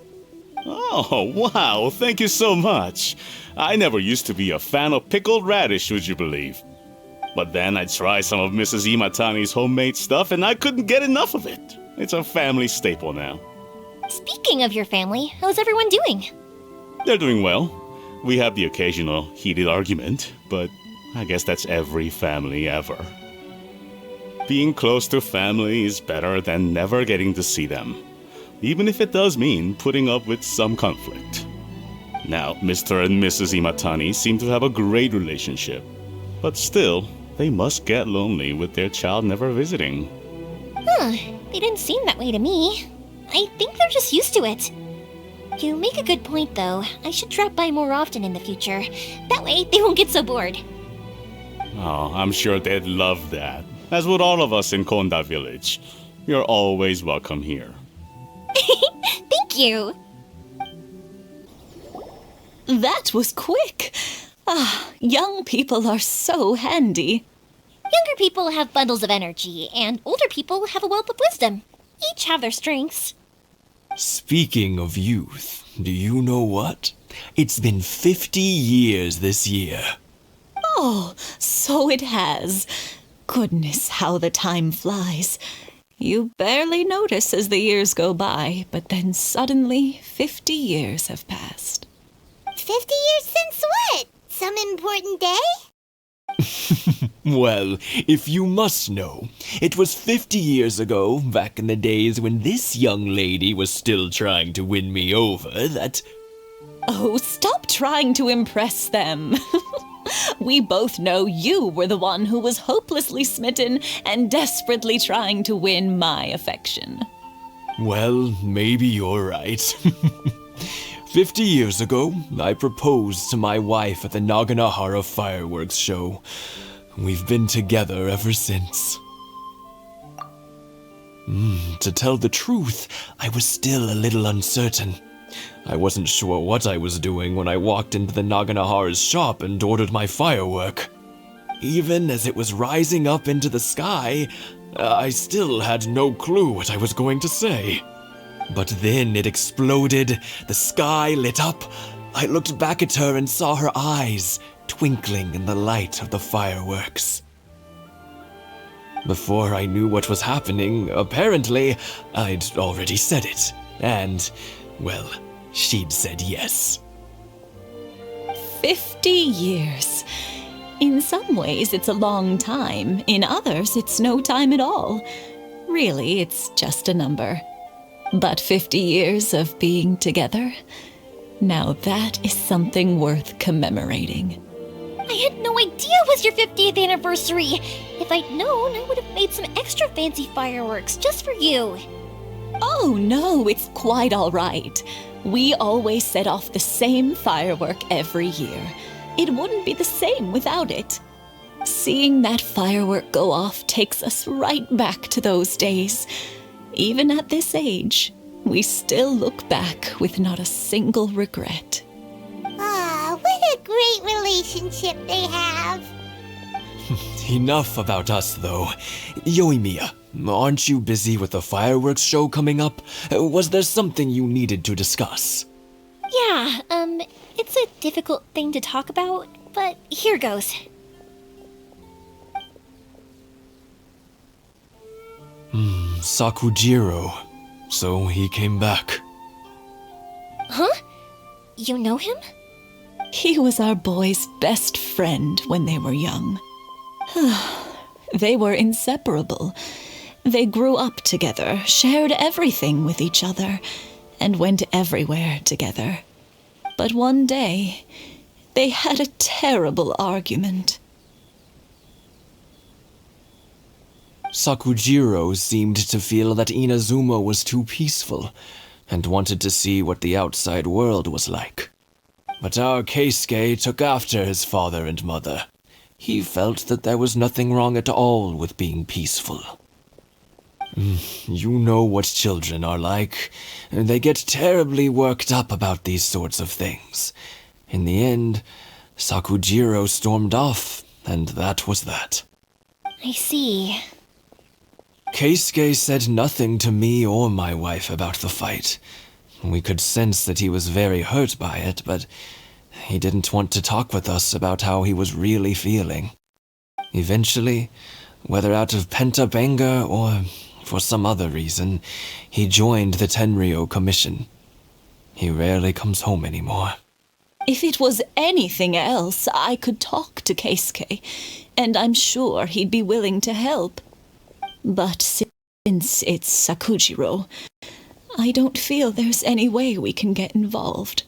Oh, wow, thank you so much. I never used to be a fan of pickled radish, would you believe? But then I tried some of Mrs. Imatani's homemade stuff and I couldn't get enough of it. It's a family staple now. Speaking of your family, how's everyone doing? They're doing well. We have the occasional heated argument, but I guess that's every family ever. Being close to family is better than never getting to see them, even if it does mean putting up with some conflict. Now, Mr. and Mrs. Imatani seem to have a great relationship, but still, they must get lonely with their child never visiting. They didn't seem that way to me. I think they're just used to it. You make a good point, though. I should drop by more often in the future. That way, they won't get so bored. Oh, I'm sure they'd love that, as would all of us in Konda Village. You're always welcome here. Thank you. That was quick. Young people are so handy. Younger people have bundles of energy, and older people have a wealth of wisdom. Each have their strengths. Speaking of youth, do you know what? It's been 50 years this year. Oh, so it has. Goodness, how the time flies. You barely notice as the years go by, but then suddenly 50 years have passed. 50 years since what? Some important day? Well, if you must know, it was 50 years ago, back in the days when this young lady was still trying to win me over, that... Oh, stop trying to impress them. We both know you were the one who was hopelessly smitten and desperately trying to win my affection. Well, maybe you're right. 50 years ago, I proposed to my wife at the Naganahara fireworks show. We've been together ever since. To tell the truth, I was still a little uncertain. I wasn't sure what I was doing when I walked into the Naganahara's shop and ordered my firework. Even as it was rising up into the sky, I still had no clue what I was going to say. But then it exploded, the sky lit up. I looked back at her and saw her eyes twinkling in the light of the fireworks. Before I knew what was happening, apparently, I'd already said it. And, well, she'd said yes. 50 years. In some ways, it's a long time. In others, it's no time at all. Really, it's just a number. But 50 years of being together? Now that is something worth commemorating. I had no idea it was your 50th anniversary. If I'd known, I would have made some extra fancy fireworks just for you. Oh no, it's quite all right. We always set off the same firework every year. It wouldn't be the same without it. Seeing that firework go off takes us right back to those days. Even at this age, we still look back with not a single regret. Ah, what a great relationship they have. Enough about us, though. Yoimiya, aren't you busy with the fireworks show coming up? Was there something you needed to discuss? Yeah, it's a difficult thing to talk about, but here goes. Sakujiro. So he came back. Huh? You know him? He was our boys' best friend when they were young. They were inseparable. They grew up together, shared everything with each other, and went everywhere together. But one day, they had a terrible argument. Sakujiro seemed to feel that Inazuma was too peaceful, and wanted to see what the outside world was like. But our Keisuke took after his father and mother. He felt that there was nothing wrong at all with being peaceful. You know what children are like. They get terribly worked up about these sorts of things. In the end, Sakujiro stormed off, and that was that. I see. Keisuke said nothing to me or my wife about the fight. We could sense that he was very hurt by it, but he didn't want to talk with us about how he was really feeling. Eventually, whether out of pent-up anger or for some other reason, he joined the Tenryou Commission. He rarely comes home anymore. If it was anything else, I could talk to Keisuke, and I'm sure he'd be willing to help. But since it's Sakujiro, I don't feel there's any way we can get involved.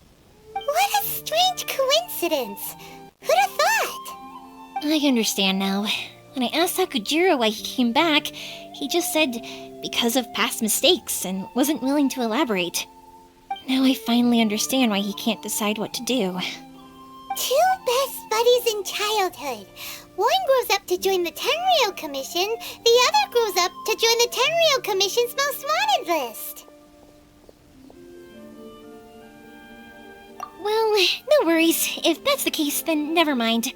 What a strange coincidence. Who'd have thought? I understand now. When I asked Sakujiro why he came back, he just said because of past mistakes and wasn't willing to elaborate. Now I finally understand why he can't decide what to do. Two best buddies in childhood. One grows up to join the Tenryou Commission, the other grows up to join the Tenryou Commission's most wanted list. Well, no worries. If that's the case, then never mind.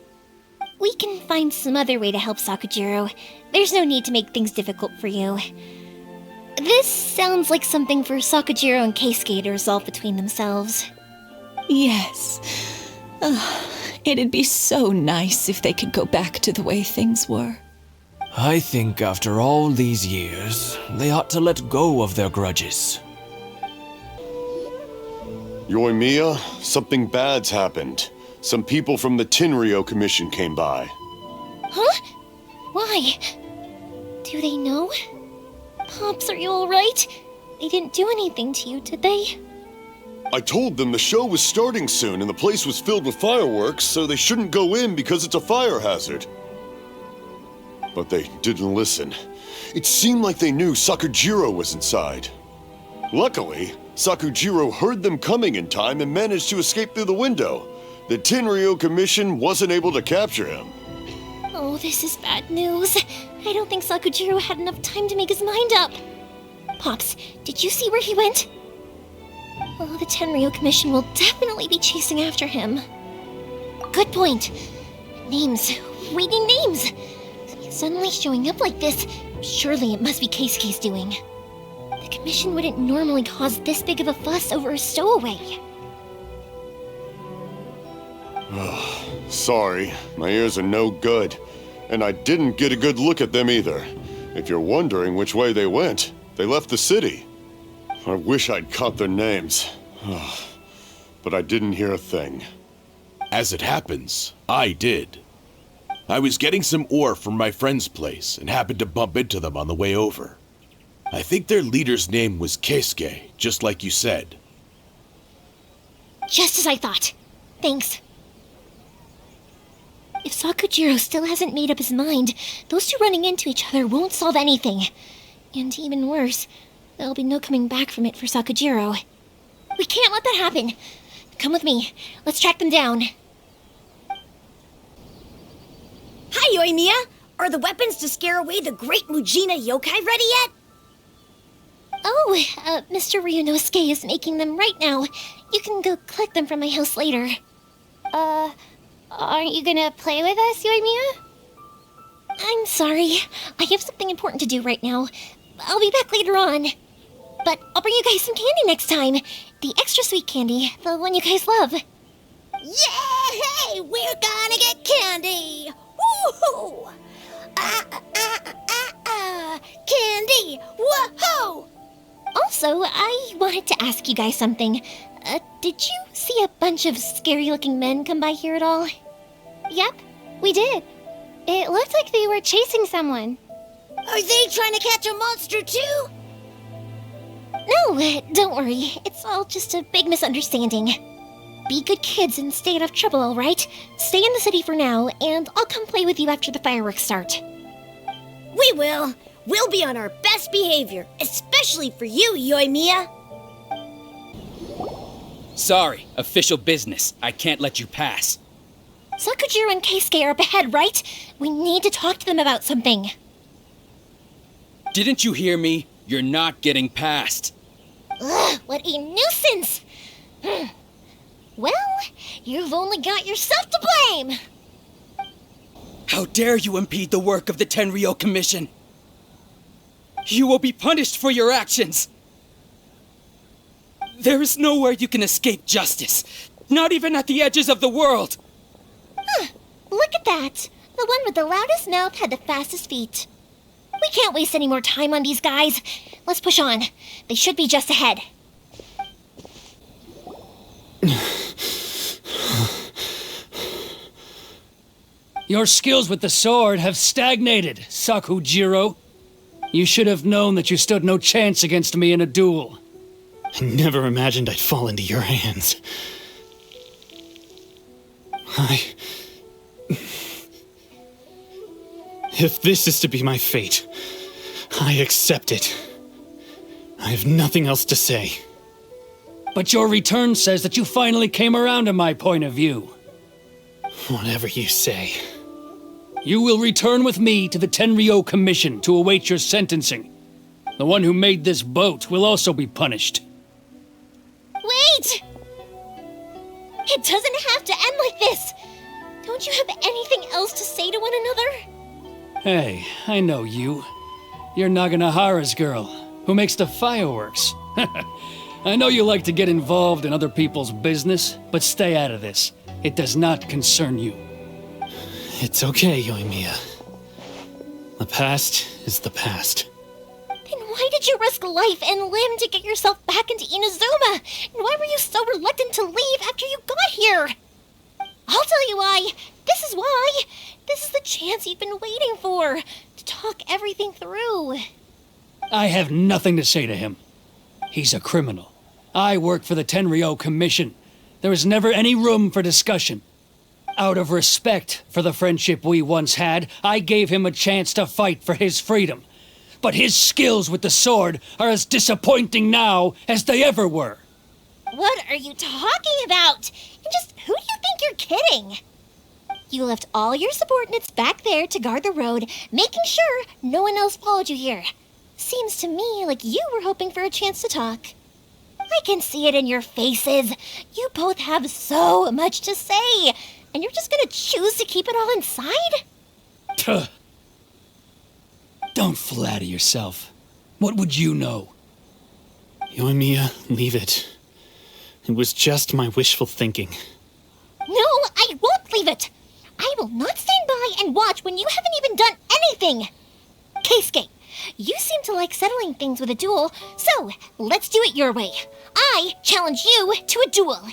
We can find some other way to help Sakujiro. There's no need to make things difficult for you. This sounds like something for Sakujiro and Keisuke to resolve between themselves. Yes. It'd be so nice if they could go back to the way things were. I think after all these years, they ought to let go of their grudges. Yoimiya, something bad's happened. Some people from the Tenryou Commission came by. Huh? Why? Do they know? Pops, are you alright? They didn't do anything to you, did they? I told them the show was starting soon and the place was filled with fireworks, so they shouldn't go in because it's a fire hazard. But they didn't listen. It seemed like they knew Sakujiro was inside. Luckily, Sakujiro heard them coming in time and managed to escape through the window. The Tenryou Commission wasn't able to capture him. Oh, this is bad news. I don't think Sakujiro had enough time to make his mind up. Pops, did you see where he went? Oh, the Tenryou Commission will definitely be chasing after him. Good point. Names. We need names. Suddenly showing up like this, Surely it must be Keisuke's doing. The commission wouldn't normally cause this big of a fuss over a stowaway. Sorry, my ears are no good. And I didn't get a good look at them either. If you're wondering which way they went, they left the city. I wish I'd caught their names. But I didn't hear a thing. As it happens, I did. I was getting some ore from my friend's place and happened to bump into them on the way over. I think their leader's name was Keisuke, just like you said. Just as I thought. Thanks. If Sakujiro still hasn't made up his mind, those two running into each other won't solve anything. And even worse, there'll be no coming back from it for Sakujiro. We can't let that happen. Come with me. Let's track them down. Hi, Yoimiya! Are the weapons to scare away the great Mujina yokai ready yet? Oh, Mr. Ryunosuke is making them right now. You can go collect them from my house later. Aren't you gonna play with us, Yoimiya? I'm sorry. I have something important to do right now. I'll be back later on. But I'll bring you guys some candy next time. The extra sweet candy, the one you guys love. Yay! We're gonna get candy! Woohoo! Candy! Woohoo! Also, I wanted to ask you guys something. Did you see a bunch of scary-looking men come by here at all? Yep, we did. It looked like they were chasing someone. Are they trying to catch a monster too? No, don't worry. It's all just a big misunderstanding. Be good kids and stay out of trouble, all right? Stay in the city for now, and I'll come play with you after the fireworks start. We will. We'll be on our best behavior, especially for you, Yoimiya. Sorry, official business. I can't let you pass. Sakujiro and Keisuke are up ahead, right? We need to talk to them about something. Didn't you hear me? You're not getting past. Ugh, what a nuisance! Well, you've only got yourself to blame! How dare you impede the work of the Tenryou Commission? You will be punished for your actions! There is nowhere you can escape justice, not even at the edges of the world! Look at that! The one with the loudest mouth had the fastest feet. We can't waste any more time on these guys. Let's push on. They should be just ahead. Your skills with the sword have stagnated, Sakujiro. You should have known that you stood no chance against me in a duel. I never imagined I'd fall into your hands. If this is to be my fate, I accept it. I have nothing else to say. But your return says that you finally came around to my point of view. Whatever you say. You will return with me to the Tenryou Commission to await your sentencing. The one who made this boat will also be punished. Wait! It doesn't have to end like this! Don't you have anything else to say to one another? Hey, I know you. You're Naganohara's girl, who makes the fireworks. I know you like to get involved in other people's business, but stay out of this. It does not concern you. It's okay, Yoimiya. The past is the past. Then why did you risk life and limb to get yourself back into Inazuma? And why were you so reluctant to leave after you got here? I'll tell you why. This is why. This is the chance you've been waiting for, to talk everything through. I have nothing to say to him. He's a criminal. I work for the Tenryou Commission. There is never any room for discussion. Out of respect for the friendship we once had, I gave him a chance to fight for his freedom. But his skills with the sword are as disappointing now as they ever were. What are you talking about? And just who do you think you're kidding? You left all your subordinates back there to guard the road, making sure no one else followed you here. Seems to me like you were hoping for a chance to talk. I can see it in your faces. You both have so much to say, and you're just gonna choose to keep it all inside? Don't flatter yourself. What would you know? Yoimiya, leave it. It was just my wishful thinking. No, I won't leave it. I will not stand by and watch when you haven't even done anything. Keisuke, you seem to like settling things with a duel, so let's do it your way. I challenge you to a duel.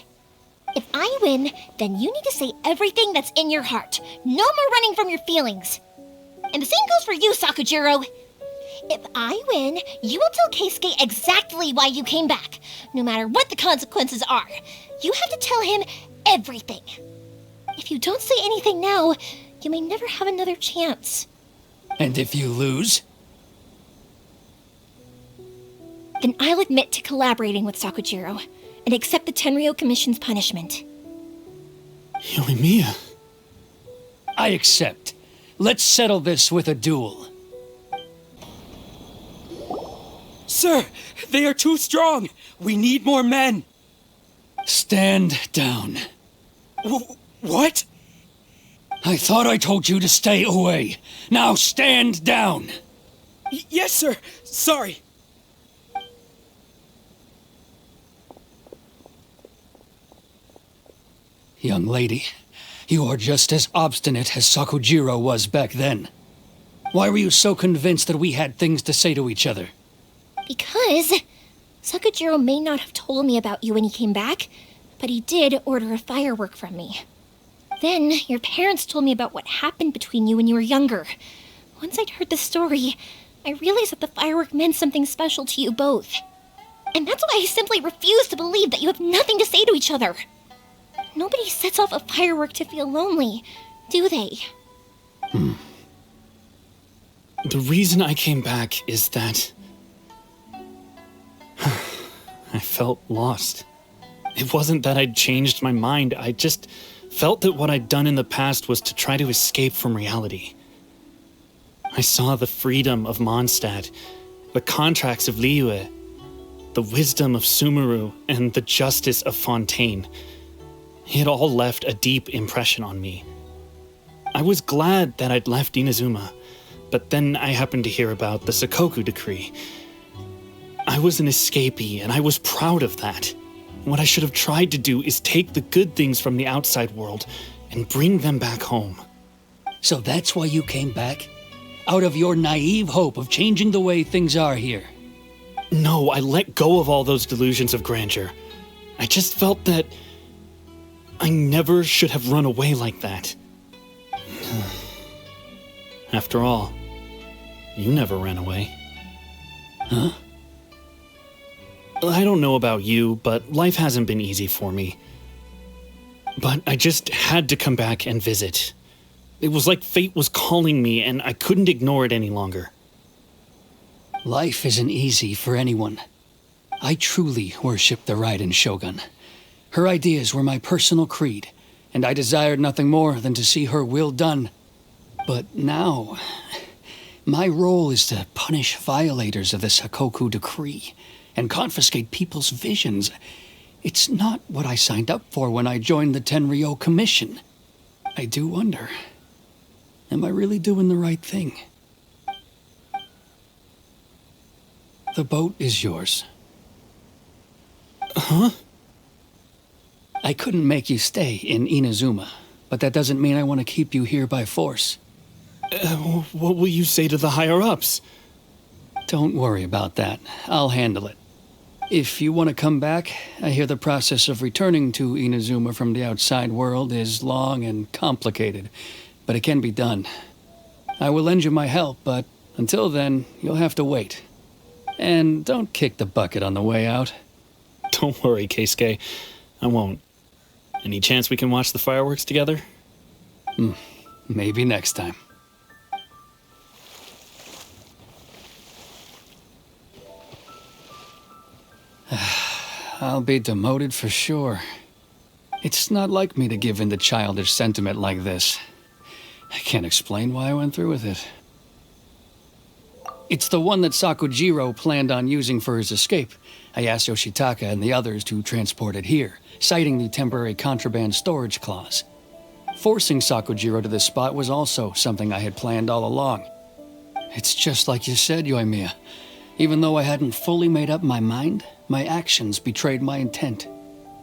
If I win, then you need to say everything that's in your heart. No more running from your feelings. And the same goes for you, Sakujiro. If I win, you will tell Keisuke exactly why you came back, no matter what the consequences are. You have to tell him everything. If you don't say anything now, you may never have another chance. And if you lose? Then I'll admit to collaborating with Sakujiro and accept the Tenryou Commission's punishment. Yoimiya. I accept. Let's settle this with a duel. Sir, they are too strong. We need more men. Stand down. What? I thought I told you to stay away. Now stand down. Yes, sir. Sorry. Young lady, you are just as obstinate as Sakujiro was back then. Why were you so convinced that we had things to say to each other? Because Sakujiro may not have told me about you when he came back, but he did order a firework from me. Then your parents told me about what happened between you when you were younger. Once I'd heard the story, I realized that the firework meant something special to you both. And that's why I simply refuse to believe that you have nothing to say to each other. Nobody sets off a firework to feel lonely, do they? The reason I came back is that I felt lost. It wasn't that I'd changed my mind, I just felt that what I'd done in the past was to try to escape from reality. I saw the freedom of Mondstadt, the contracts of Liyue, the wisdom of Sumeru, and the justice of Fontaine. It all left a deep impression on me. I was glad that I'd left Inazuma, but then I happened to hear about the Sakoku decree. I was an escapee, and I was proud of that. What I should have tried to do is take the good things from the outside world and bring them back home. So that's why you came back? Out of your naive hope of changing the way things are here? No, I let go of all those delusions of grandeur. I just felt that I never should have run away like that. After all, you never ran away. Huh? I don't know about you, but life hasn't been easy for me. But I just had to come back and visit. It was like fate was calling me, and I couldn't ignore it any longer. Life isn't easy for anyone. I truly worship the Raiden Shogun. Her ideas were my personal creed, and I desired nothing more than to see her will done. But now, my role is to punish violators of the Sakoku decree and confiscate people's visions. It's not what I signed up for when I joined the Tenryou Commission. I do wonder, am I really doing the right thing? The boat is yours. Huh? I couldn't make you stay in Inazuma, but that doesn't mean I want to keep you here by force. What will you say to the higher-ups? Don't worry about that. I'll handle it. If you want to come back, I hear the process of returning to Inazuma from the outside world is long and complicated, but it can be done. I will lend you my help, but until then, you'll have to wait. And don't kick the bucket on the way out. Don't worry, Keisuke. I won't. Any chance we can watch the fireworks together? Maybe next time. I'll be demoted for sure. It's not like me to give in to childish sentiment like this. I can't explain why I went through with it. It's the one that Sakujiro planned on using for his escape. I asked Yoshitaka and the others to transport it here, citing the temporary contraband storage clause. Forcing Sakujiro to this spot was also something I had planned all along. It's just like you said, Yoimiya. Even though I hadn't fully made up my mind, my actions betrayed my intent.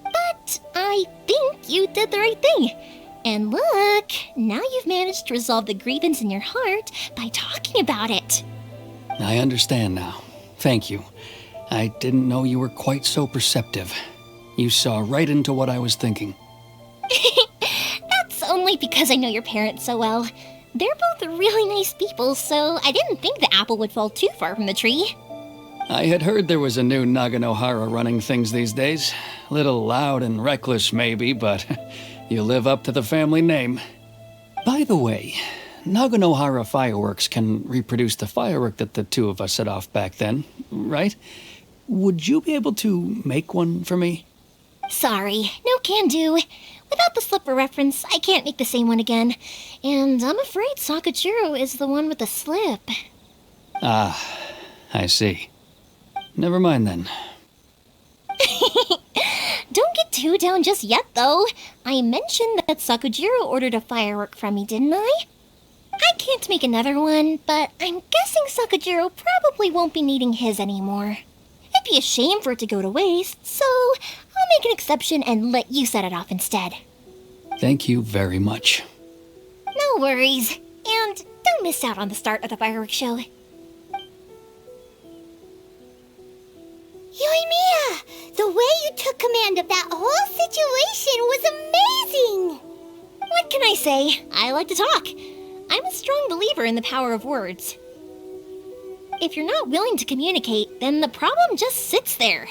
But I think you did the right thing. And look, now you've managed to resolve the grievance in your heart by talking about it. I understand now. Thank you. I didn't know you were quite so perceptive. You saw right into what I was thinking. That's only because I know your parents so well. They're both really nice people, so I didn't think the apple would fall too far from the tree. I had heard there was a new Naganohara running things these days. Little loud and reckless, maybe, but you live up to the family name. By the way, Naganohara fireworks can reproduce the firework that the two of us set off back then, right? Would you be able to make one for me? Sorry, no can do. Without the slipper reference, I can't make the same one again. And I'm afraid Sakujiro is the one with the slip. Ah, I see. Never mind then. Don't get too down just yet, though. I mentioned that Sakujiro ordered a firework from me, didn't I? I can't make another one, but I'm guessing Sakujiro probably won't be needing his anymore. It'd be a shame for it to go to waste, so I'll make an exception and let you set it off instead. Thank you very much. No worries. And don't miss out on the start of the fireworks show. Yoimiya, the way you took command of that whole situation was amazing! What can I say? I like to talk. I'm a strong believer in the power of words. If you're not willing to communicate, then the problem just sits there.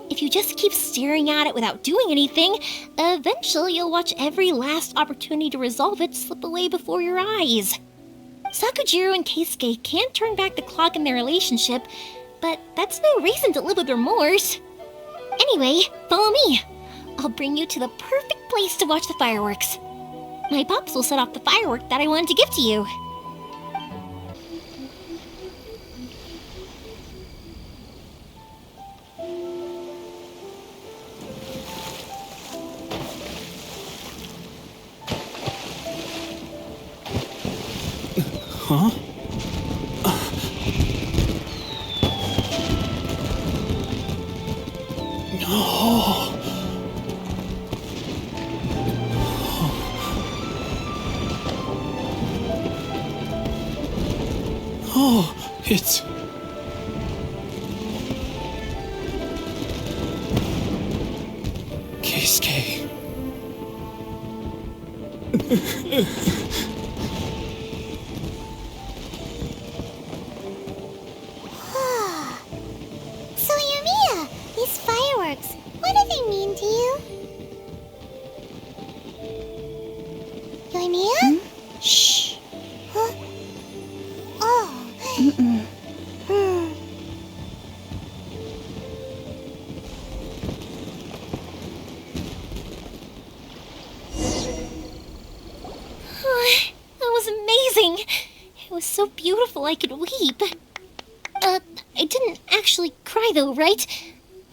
If you just keep staring at it without doing anything, eventually you'll watch every last opportunity to resolve it slip away before your eyes. Sakujiro and Keisuke can't turn back the clock in their relationship, but that's no reason to live with remorse. Anyway, follow me. I'll bring you to the perfect place to watch the fireworks. My pops will set off the firework that I wanted to give to you. Huh? Oh. Oh, it's... Keisuke. So, Yoimiya, these fireworks, what do they mean to you? Yoimiya? Shh. Huh? Oh. That was amazing. It was so beautiful I could weep. I didn't actually cry though, right?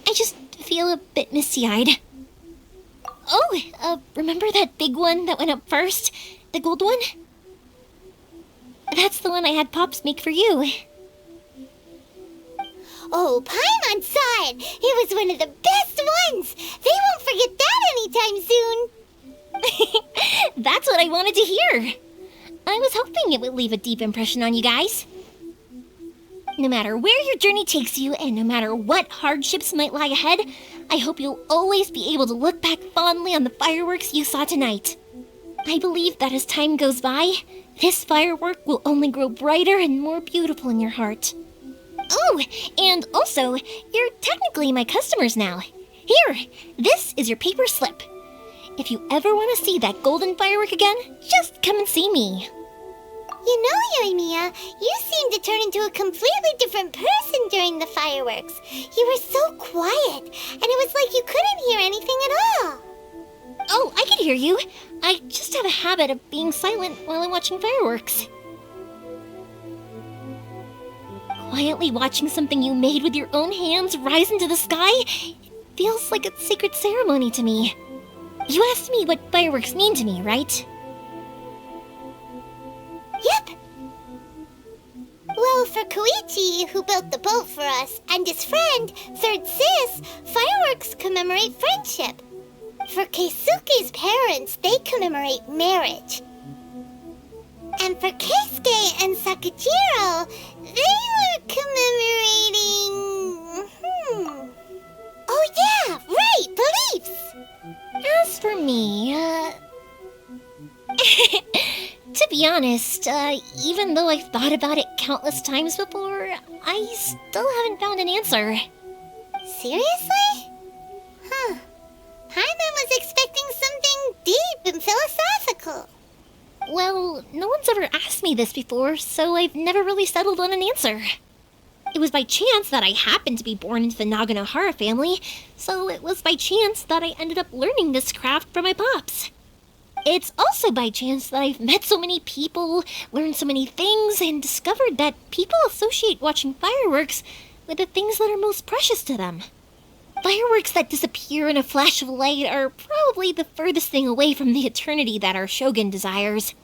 I just feel a bit misty-eyed. Oh, remember that big one that went up first? The gold one? That's the one I had Pops make for you. Oh, Paimon saw it! It was one of the best ones! They won't forget that anytime soon! That's what I wanted to hear. I was hoping it would leave a deep impression on you guys. No matter where your journey takes you, and no matter what hardships might lie ahead, I hope you'll always be able to look back fondly on the fireworks you saw tonight. I believe that as time goes by, this firework will only grow brighter and more beautiful in your heart. Oh, and also, you're technically my customers now. Here, this is your paper slip. If you ever want to see that golden firework again, just come and see me. You know, Yoimiya, you seemed to turn into a completely different person during the fireworks. You were so quiet, and it was like you couldn't hear anything at all. Oh, I can hear you. I just have a habit of being silent while I'm watching fireworks. Quietly watching something you made with your own hands rise into the sky, it feels like a sacred ceremony to me. You asked me what fireworks mean to me, right? Yep. Well, for Koichi, who built the boat for us, and his friend, Third Sis, fireworks commemorate friendship. For Keisuke's parents, they commemorate marriage. And for Keisuke and Sakajiro, they were commemorating... Oh yeah, right, beliefs! As for me, to be honest, even though I've thought about it countless times before, I still haven't found an answer. Seriously? Huh. Paimon was expecting something deep and philosophical. Well, no one's ever asked me this before, so I've never really settled on an answer. It was by chance that I happened to be born into the Naganohara family, so it was by chance that I ended up learning this craft from my pops. It's also by chance that I've met so many people, learned so many things, and discovered that people associate watching fireworks with the things that are most precious to them. Fireworks that disappear in a flash of light are probably the furthest thing away from the eternity that our shogun desires.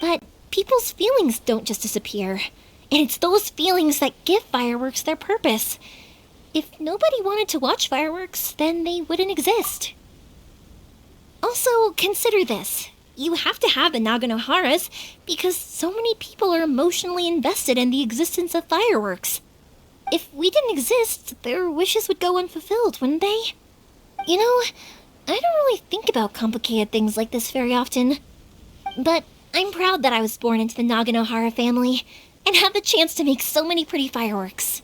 But people's feelings don't just disappear, and it's those feelings that give fireworks their purpose. If nobody wanted to watch fireworks, then they wouldn't exist. Also, consider this. You have to have the Naganoharas because so many people are emotionally invested in the existence of fireworks. If we didn't exist, their wishes would go unfulfilled, wouldn't they? You know, I don't really think about complicated things like this very often. But I'm proud that I was born into the Naganohara family and have the chance to make so many pretty fireworks.